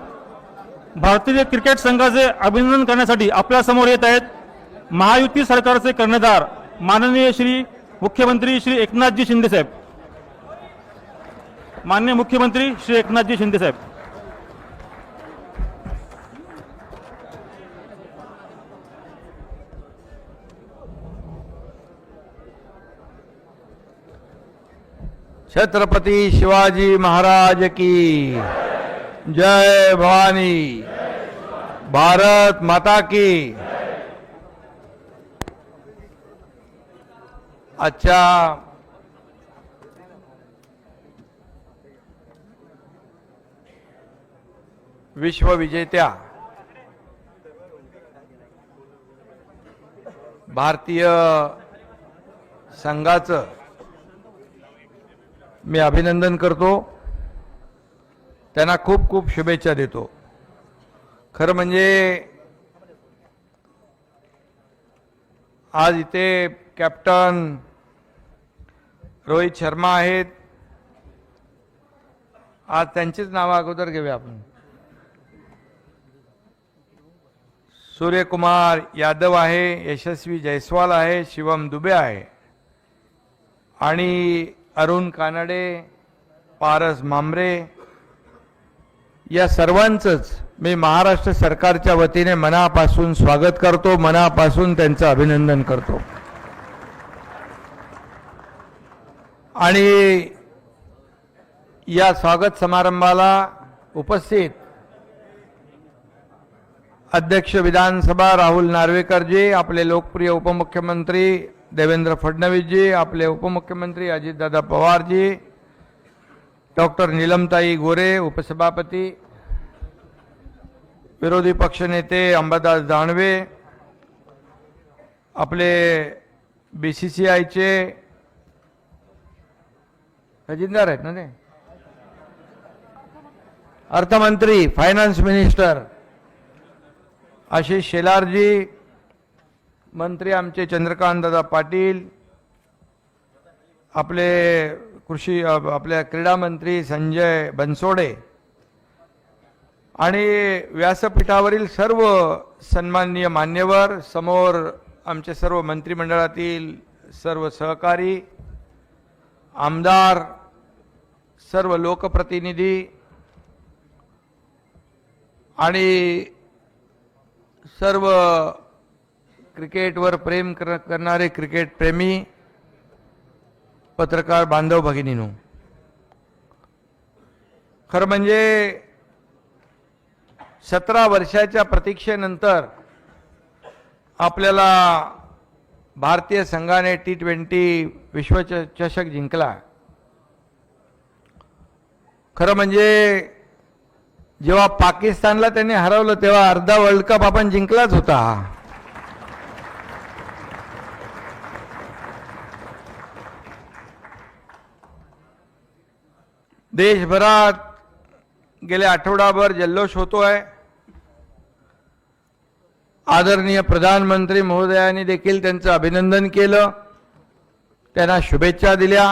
भारतीय क्रिकेट संघाचे अभिनंदन करण्यासाठी आपल्या समोर येत आहेत महायुती सरकारचे कर्णधार माननीय श्री मुख्यमंत्री श्री एकनाथजी शिंदे साहेब. माननीय मुख्यमंत्री श्री एकनाथजी शिंदे साहेब. छत्रपती शिवाजी महाराज की जय भवानी. भारत माता की. अच्छा विश्वविजेत्या भारतीय संघाचं मी अभिनंदन करतो. त्यांना खूप खूप शुभेच्छा देतो. खरं म्हणजे आज इथे कॅप्टन रोहित शर्मा आहेत. आज त्यांचीच नावं अगोदर घेऊया आपण. सूर्यकुमार यादव आहे, यशस्वी जयस्वाल आहे, शिवम दुबे आहे आणि अरुण कानडे, पारस मांबरे या सर्वांचंच मी महाराष्ट्र सरकारच्या वतीने मनापासून स्वागत करतो, मनापासून त्यांचं अभिनंदन करतो. आणि या स्वागत समारंभाला उपस्थित अध्यक्ष विधानसभा राहुल नार्वेकरजी, आपले लोकप्रिय उपमुख्यमंत्री देवेंद्र फडणवीसजी, आपले उपमुख्यमंत्री अजितदादा पवारजी, डॉक्टर नीलमताई गोरे उपसभापती, विरोधी पक्षनेते अंबादास दानवे, आपले BCCIचे खजिनदार आहेत ना ते, अर्थमंत्री फायनान्स मिनिस्टर आशिष शेलारजी, मंत्री आमचे चंद्रकांत दादा पाटील, आपले आपल्या क्रीडा मंत्री संजय बनसोडे आणि व्यासपीठावरील सर्व सन्माननीय मान्यवर, समोर आमचे सर्व मंत्रिमंडळातील सर्व सहकारी, आमदार, सर्व लोकप्रतिनिधी आणि सर्व क्रिकेटवर प्रेम करणारे क्रिकेट प्रेमी पत्रकार बांधव भगिनींनो, खरं म्हणजे 17 वर्षाच्या प्रतीक्षेनंतर आपल्याला भारतीय संघाने T20 विश्वचषक जिंकला. खरं म्हणजे जेव्हा पाकिस्तानला त्यांनी हरवलं तेव्हा अर्धा वर्ल्ड कप आपण जिंकलाच होता. देशभरात गेले आठवडाभर जल्लोष होतोय. आदरणीय प्रधानमंत्री महोदयांनी देखील त्यांचं अभिनंदन केलं, त्यांना शुभेच्छा दिल्या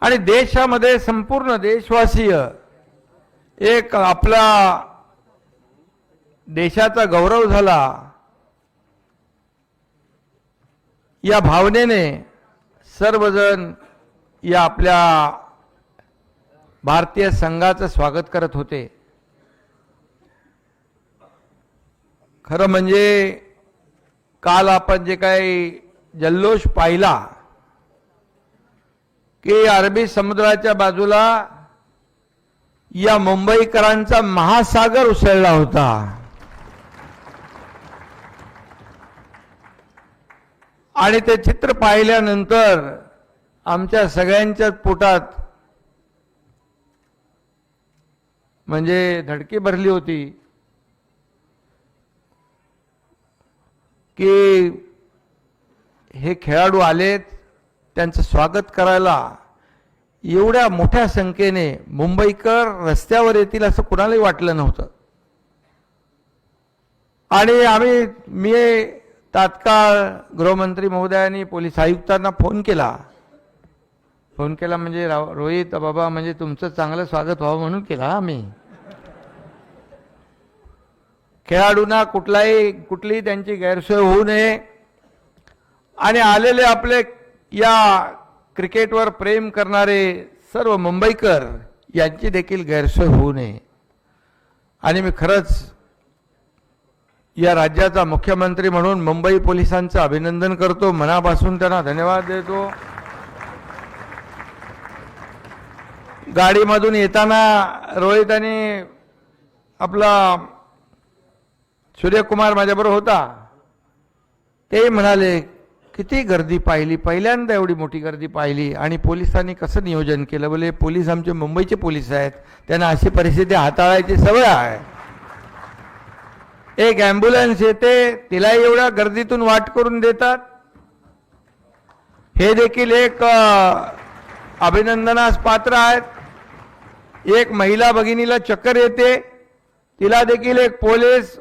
आणि देशामध्ये संपूर्ण देशवासीय एक आपला देशाचा गौरव झाला या भावनेने सर्वजण या आपल्या भारतीय संघाचं स्वागत करत होते. खरं म्हणजे काल आपण जे काही जल्लोष पाहिला की अरबी समुद्राच्या बाजूला या मुंबईकरांचा महासागर उसळला होता. आणि ते चित्र पाहिल्यानंतर आमच्या सगळ्यांच्या पोटात म्हणजे धडकी भरली होती की हे खेळाडू आलेत, त्यांचं स्वागत करायला एवढ्या मोठ्या संख्येने मुंबईकर रस्त्यावर येतील असं कुणालाही वाटलं नव्हतं. आणि मी तात्काळ गृहमंत्री महोदयांनी पोलीस आयुक्तांना फोन केला म्हणजे रोहित बाबा म्हणजे तुमचं चांगलं स्वागत व्हावं म्हणून केला आम्ही. खेळाडूंना कुठलीही त्यांची गैरसोय होऊ नये आणि आलेले आपले या क्रिकेटवर प्रेम करणारे सर्व मुंबईकर यांची देखील गैरसोय होऊ नये. आणि मी खरंच या राज्याचा मुख्यमंत्री म्हणून मुंबई पोलिसांचं अभिनंदन करतो, मनापासून त्यांना धन्यवाद देतो. गाडीमधून येताना रोहित आणि आपला सूर्यकुमार माझ्याबरोबर होता, ते म्हणाले किती गर्दी पाहिली, पहिल्यांदा एवढी मोठी गर्दी पाहिली आणि पोलिसांनी कसं नियोजन केलं. बोले पोलीस आमचे मुंबईचे पोलीस आहेत, त्यांना अशी परिस्थिती हाताळायची सवय आहे. एक ॲम्ब्युलन्स येते तिला एवढ्या गर्दीतून वाट करून देतात, हे देखील एक अभिनंदनास पात्र आहेत. एक महिला भगिनीला चक्कर येते तिला देखील एक पोलीस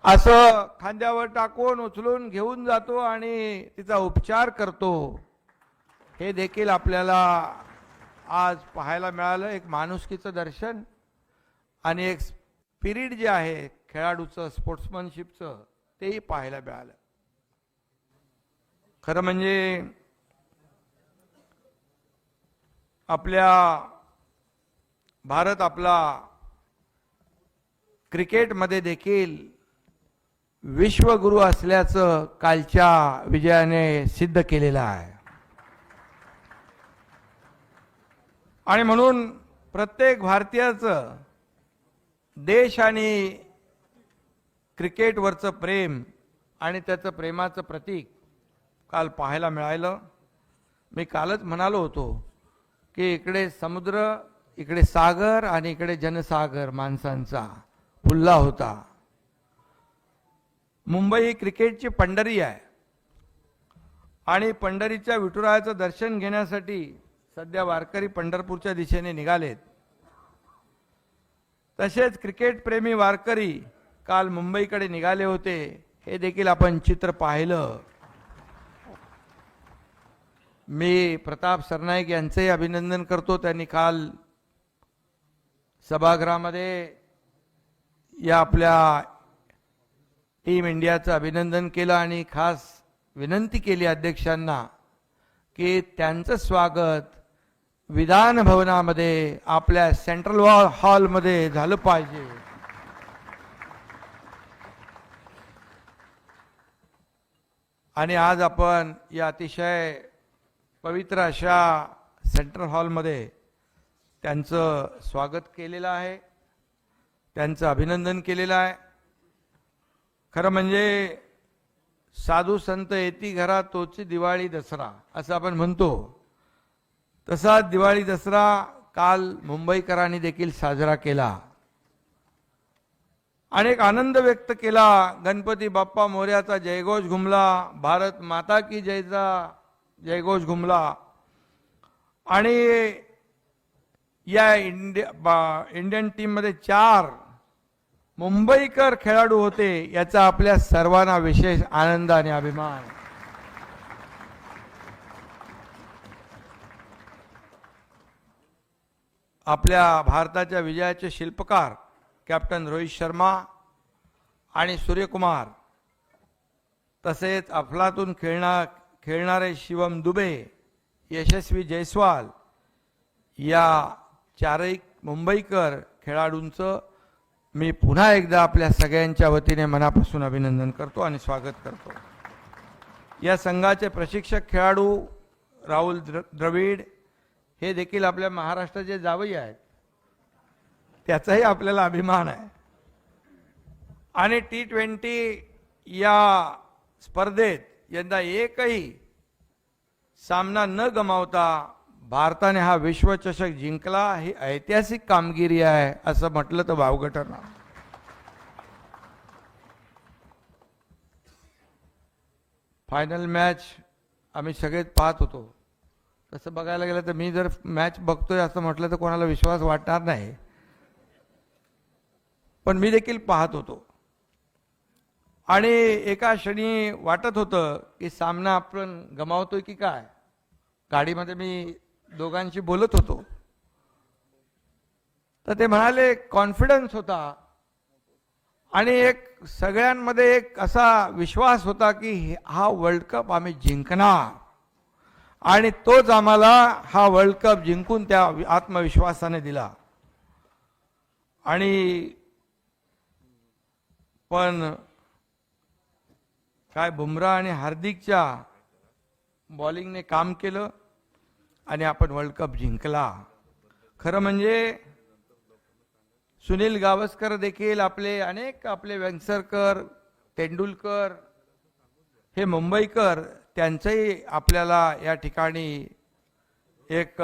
असं खांद्यावर टाकून उचलून घेऊन जातो आणि तिचा उपचार करतो. हे देखील आपल्याला आज पाहायला मिळालं. एक माणुसकीचं दर्शन आणि एक स्पिरिट जे आहे खेळाडूचं, स्पोर्ट्समनशिपचं, तेही पाहायला मिळालं. खरं म्हणजे भारत आपला क्रिकेटमध्ये देखील विश्वगुरू असल्याचं कालच्या विजयाने सिद्ध केलेलं आहे. आणि म्हणून प्रत्येक भारतीयाचं देश आणि क्रिकेटवरचं प्रेम आणि त्याचं प्रेमाचं प्रतीक काल पाहायला मिळालं. मी कालच म्हणालो होतो की इकडे समुद्र, इकडे सागर आणि इकडे जनसागर माणसांचा फुलला होता. मुंबई ही क्रिकेटची पंढरी आहे आणि पंढरीच्या विठुरायाचं दर्शन घेण्यासाठी सध्या वारकरी पंढरपूरच्या दिशेने निघालेत. तसेच क्रिकेट प्रेमी वारकरी काल मुंबईकडे निघाले होते. हे देखील आपण चित्र पाहिलं. मी प्रताप सरनाईक यांचेही अभिनंदन करतो. त्यांनी काल सभागृहामध्ये या आपल्या टीम इंडियाचं अभिनंदन केलं आणि खास विनंती केली अध्यक्षांना की त्यांचं स्वागत विधान भवनामध्ये आपल्या सेंट्रल हॉलमध्ये झालं पाहिजे. आणि आज आपण या अतिशय पवित्र अशा सेंट्रल हॉलमध्ये त्यांचं स्वागत केलेलं आहे, त्यांचं अभिनंदन केलेलं आहे. खरं म्हणजे साधू संत येती घरा तोची दिवाळी दसरा असं आपण म्हणतो, तसा दिवाळी दसरा काल मुंबईकरांनी देखील साजरा केला. अनेक आनंद व्यक्त केला. गणपती बाप्पा मोरयाचा जयघोष घुमला, भारत माता की जयचा जयघोष घुमला. आणि या इंडियन टीममध्ये 4 मुंबईकर खेळाडू होते, याचा आपल्या सर्वांना विशेष आनंद आणि अभिमान. आपल्या भारताच्या विजयाचे शिल्पकार कॅप्टन रोहित शर्मा आणि सूर्यकुमार, तसेच अफलातून खेळणारे शिवम दुबे, यशस्वी जयस्वाल या 4 मुंबईकर खेळाडूंचं मी पुन्हा एकदा आपल्या सगळ्यांच्या वतीने मनापासून अभिनंदन करतो आणि स्वागत करतो. या संघाचे प्रशिक्षक खेळाडू राहुल द्रविड हे देखील आपल्या महाराष्ट्राचे जावई आहेत, त्याचाही आपल्याला अभिमान आहे. आणि T20 या स्पर्धेत यंदा एकही सामना न गमावता भारताने हा विश्वचषक जिंकला. ही ऐतिहासिक कामगिरी आहे असं म्हटलं तर वावगं ठरणार. फायनल मॅच आम्ही सगळेच पाहत होतो. तसं बघायला गेलं तर मी जर मॅच बघतोय असं म्हटलं तर कोणाला विश्वास वाटणार नाही, पण मी देखील पाहत होतो. आणि एका क्षणी वाटत होतं की सामना आपण गमावतोय की काय. गाडीमध्ये मी दोघांशी बोलत होतो, तर ते म्हणाले कॉन्फिडन्स होता आणि एक सगळ्यांमध्ये एक असा विश्वास होता की हा वर्ल्ड कप आम्ही जिंकणार. आणि तोच आम्हाला हा वर्ल्ड कप जिंकून त्या आत्मविश्वासाने दिला. आणि पण काय बुमराह आणि हार्दिकच्या बॉलिंगने काम केलं आणि आपण वर्ल्ड कप जिंकला. खरं म्हणजे सुनील गावस्कर देखील आपले वेंगसरकर, तेंडुलकर हे मुंबईकर, त्यांचंही आपल्याला या ठिकाणी एक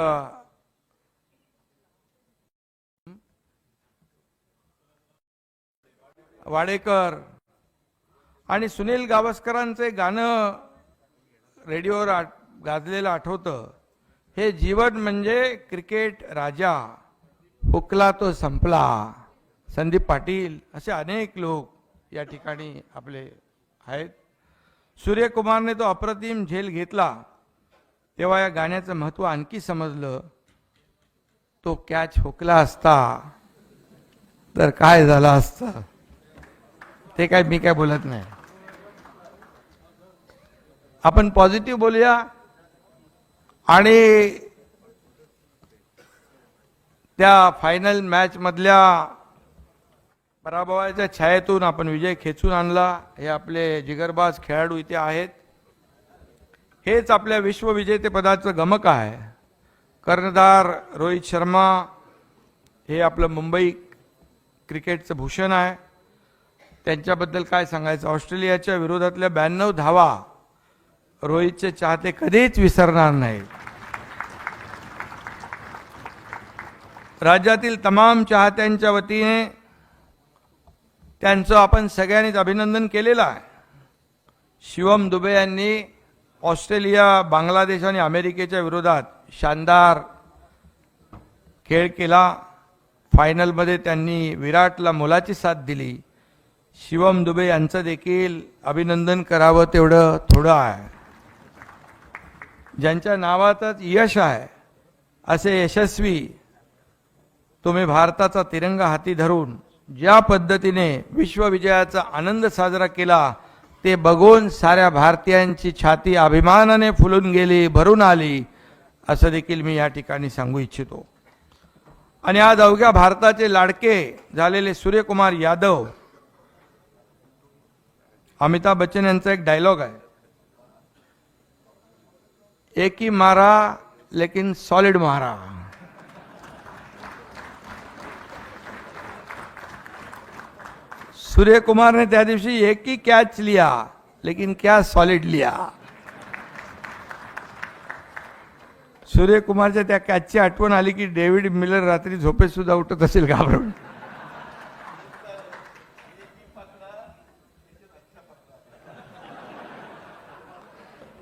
वाडेकर आणि सुनील गावस्करांचे गाणं रेडिओवर गाजलेलं आठवतं, हे जीवन म्हणजे क्रिकेट राजा, हुकला तो संपला. संदीप पाटील असे अनेक लोक या ठिकाणी आपले आहेत. सूर्यकुमारने तो अप्रतिम झेल घेतला तेव्हा या गाण्याचं महत्त्व आणखी समजलं. तो कॅच हुकला असता तर काय झालं असतं ते काय मी काय बोलत नाही. आपण पॉझिटिव्ह बोलूया आणि त्या फायनल मॅच मधल्या पराभवाच्या छायेतून आपण विजय खेचून आणला. हे आपले जिगरबाज खेळाडू इथे आहेत. हेच आपल्या विश्वविजेतेपदाचं गमक आहे. कर्णधार रोहित शर्मा हे आपलं मुंबई क्रिकेटचं भूषण आहे. त्यांच्याबद्दल काय सांगायचं. ऑस्ट्रेलियाच्या विरोधातल्या 92 धावा रोहितचे चाहते कधीच विसरणार नाहीत. राज्यातील तमाम चाहत्यांच्या वतीने त्यांचं आपण सगळ्यांनीच अभिनंदन केलेलं आहे. शिवम दुबे यांनी ऑस्ट्रेलिया, बांगलादेश आणि अमेरिकेच्या विरोधात शानदार खेळ केला. फायनलमध्ये त्यांनी विराटला मोलाची साथ दिली. शिवम दुबे यांचं देखील अभिनंदन करावं तेवढं थोडं आहे. ज्यांच्या नावातच यश आहे असे यशस्वी तुम्ही भारताचा तिरंगा हाती धरून ज्या पद्धतीने विश्वविजयाचा आनंद साजरा केला ते बघून साऱ्या भारतीयांची छाती अभिमानाने फुलून गेली, भरून आली असं देखील मी या ठिकाणी सांगू इच्छितो. आणि आज अवघ्या भारताचे लाडके झालेले सूर्यकुमार यादव, अमिताभ बच्चन यांचा एक डायलॉग आहे, एक ही मारा लेकिन सॉलिड मारा. सूर्यकुमार ने त्या दिवशी एक ही कॅच लिया लेकिन क्या सॉलिड लिया. सूर्यकुमारच्या त्या कॅचची आठवण आली की डेव्हिड मिलर रात्री झोपेत सुद्धा उठत असेल घाबरून.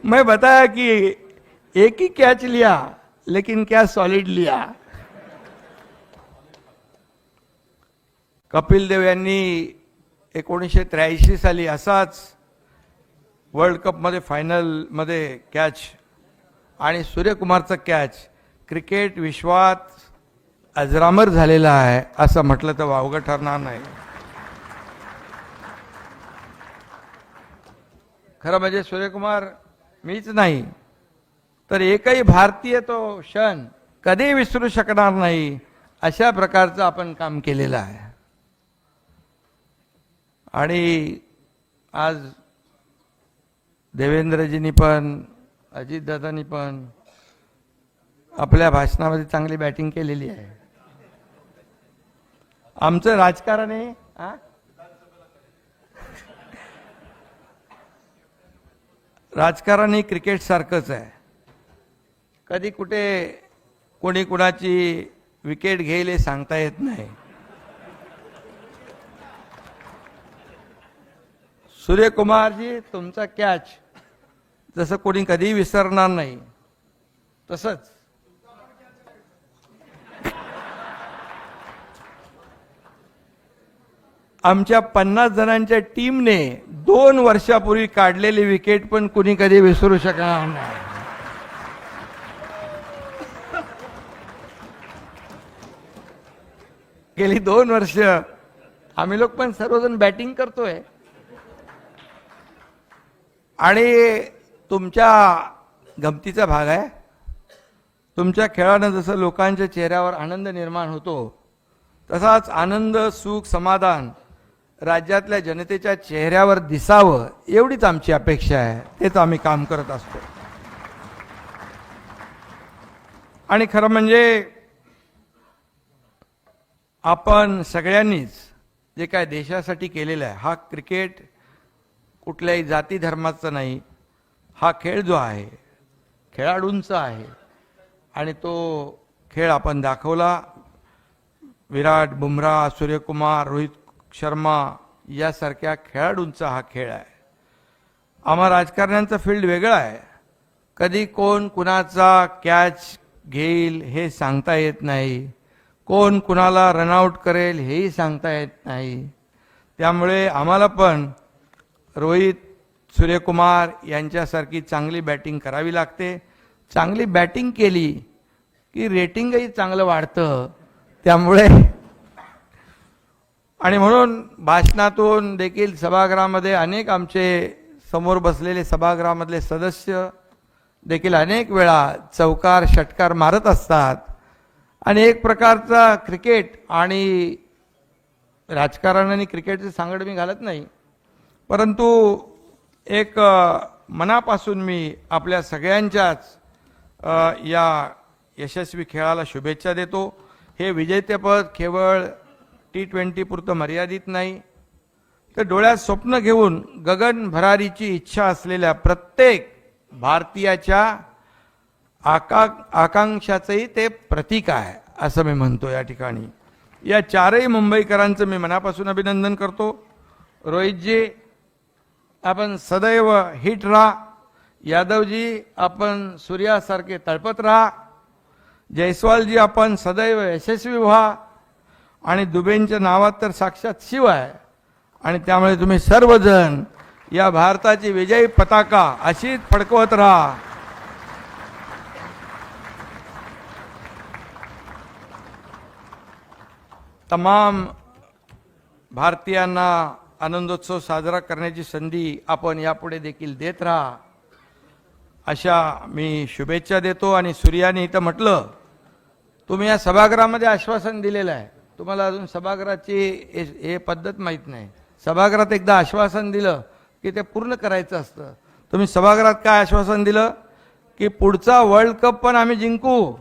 मैं बताया कि एक ही कैच लिया लेकिन क्या सॉलिड लिया. कपिल देव यांनी 1983 साली असाच वर्ल्ड कप मध्ये फायनल मध्ये कॅच आणि सूर्यकुमारचा कॅच क्रिकेट विश्वात अजरामर झालेला आहे असं म्हटलं तर वावगं ठरणार नाही. खरं म्हणजे सूर्यकुमार मीच नाही तर एकही भारतीय तो क्षण कधी विसरू शकणार नाही अशा प्रकारचं आपण काम केलेलं आहे. आणि आज देवेंद्रजींनी पण अजितदादांनी पण आपल्या भाषणामध्ये चांगली बॅटिंग केलेली आहे. आमचं राजकारण आहे राजकारण हे क्रिकेट सारखंच आहे. कधी कुठे कोणी कुणाची विकेट घेईल हे सांगता येत नाही. सूर्यकुमारजी तुमचा कॅच जसं कोणी कधी विसरणार नाही तसंच आमच्या 50 जणांच्या टीमने 2 वर्षापूर्वी काढलेली विकेट पण कुणी कधी विसरू शकणार नाही. गेली 2 वर्ष आम्ही लोक पण सर्वजण बॅटिंग करतोय आणि तुमच्या गमतीचा भाग आहे. तुमच्या खेळानं जसं लोकांच्या चेहऱ्यावर आनंद निर्माण होतो तसाच आनंद सुख समाधान राज्यातल्या जनतेच्या चेहऱ्यावर दिसावं एवढीच आमची अपेक्षा आहे. तेच आम्ही काम करत असतो. आणि खरं म्हणजे आपण सगळ्यांनीच जे काय देशासाठी केलेलं आहे हा क्रिकेट कुठल्याही जाती धर्माचा नाही. हा खेळ जो आहे खेळाडूंचा आहे आणि तो खेळ आपण दाखवला. विराट, बुमराह, सूर्यकुमार, रोहित शर्मा यासारख्या खेळाडूंचा हा खेळ आहे. आम्हा राजकारण्यांचा फील्ड वेगळा आहे. कधी कोण कुणाचा कॅच घेईल हे सांगता येत नाही. कोण कुणाला रनआउट करेल हेही सांगता येत नाही. त्यामुळे आम्हाला पण रोहित, सूर्यकुमार यांच्यासारखी चांगली बॅटिंग करावी लागते. चांगली बॅटिंग केली की रेटिंगही चांगलं वाढतं. त्यामुळे आणि म्हणून भाषणातून देखील सभागृहामध्ये अनेक आमचे समोर बसलेले सभागृहामधले सदस्य देखील अनेक वेळा चौकार षटकार मारत असतात. आणि एक प्रकारचा क्रिकेट आणि राजकारण आणि क्रिकेटचे सांगड मी घालत नाही, परंतु एक मनापासून मी आपल्या सगळ्यांच्याच या यशस्वी खेळाला शुभेच्छा देतो. हे विजेतेपद केवळ T20 पुरतं मर्यादित नाही तर डोळ्यात स्वप्न घेऊन गगन भरारीची इच्छा असलेल्या प्रत्येक भारतीयाच्या आकांक्षाचंही ते प्रतीक आहे असं मी म्हणतो. या ठिकाणी या चारही मुंबईकरांचं मी मनापासून अभिनंदन करतो. रोहितजी आपण सदैव हिट राहा. यादवजी आपण सूर्यासारखे तळपत राहा. जयस्वालजी आपण सदैव यशस्वी व्हा. आणि दुबेंच्या नावात तर साक्षात शिव आहे आणि त्यामुळे तुम्ही सर्वजण या भारताची विजयी पताका अशीच फडकवत राहा. तमाम भारतीयांना आनंदोत्सव साजरा करण्याची संधी आपण यापुढे देखील देत राहा अशा मी शुभेच्छा देतो. आणि सूर्याने इथं म्हटलं तुम्ही या सभागृहामध्ये आश्वासन दिलेलं आहे. तुम्हाला अजून सभागृहाची हे पद्धत माहीत नाही. सभागृहात एकदा आश्वासन दिलं की ते पूर्ण करायचं असतं. तुम्ही सभागृहात काय आश्वासन दिलं की पुढचा वर्ल्ड कप पण आम्ही जिंकू.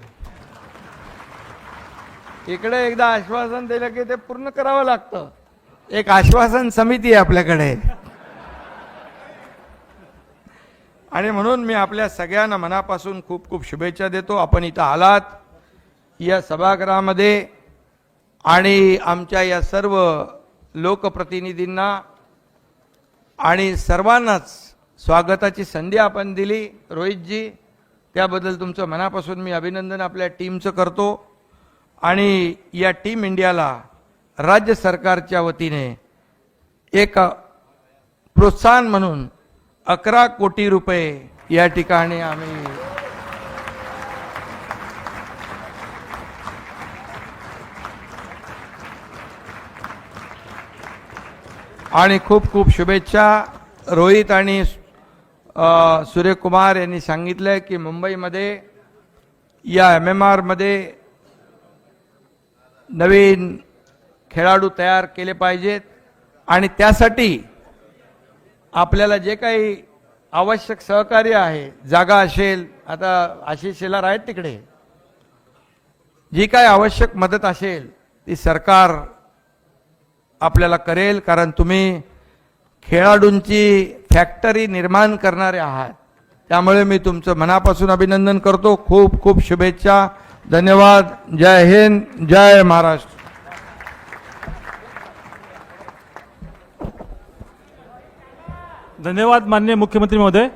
इकडे एकदा आश्वासन दिलं की ते पूर्ण करावं लागतं. एक आश्वासन समिती आहे आपल्याकडे. आणि म्हणून मी आपल्या सगळ्यांना मनापासून खूप खूप शुभेच्छा देतो. आपण इथं आलात या सभागृहामध्ये आणि आमच्या या सर्व लोकप्रतिनिधींना आणि सर्वांनाच स्वागताची संधी आपण दिली. रोहितजी, त्याबद्दल तुमचं मनापासून मी अभिनंदन आपल्या टीमचं करतो. आणि या टीम इंडियाला राज्य सरकारच्या वतीने एक प्रोत्साहन म्हणून 11 कोटी रुपये या ठिकाणी आम्ही आणि खूप खूप शुभेच्छा. रोहित आणि सूर्यकुमार यांनी सांगितलं की मुंबईमध्ये या MMR मध्ये नवीन खेळाडू तयार केले पाहिजेत आणि त्यासाठी आपल्याला जे काही आवश्यक सहकार्य आहे, जागा असेल, आता आशिष शेलार आहेत तिकडे, जी काही आवश्यक मदत असेल ती सरकार आपल्याला करेल. कारण तुम्ही खेळाडूंची फॅक्टरी निर्माण करणारे आहात. त्यामुळे मी तुमचं मनापासून अभिनंदन करतो. खूप खूप शुभेच्छा. धन्यवाद. जय हिंद, जय महाराष्ट्र. धन्यवाद माननीय मुख्यमंत्री महोदय.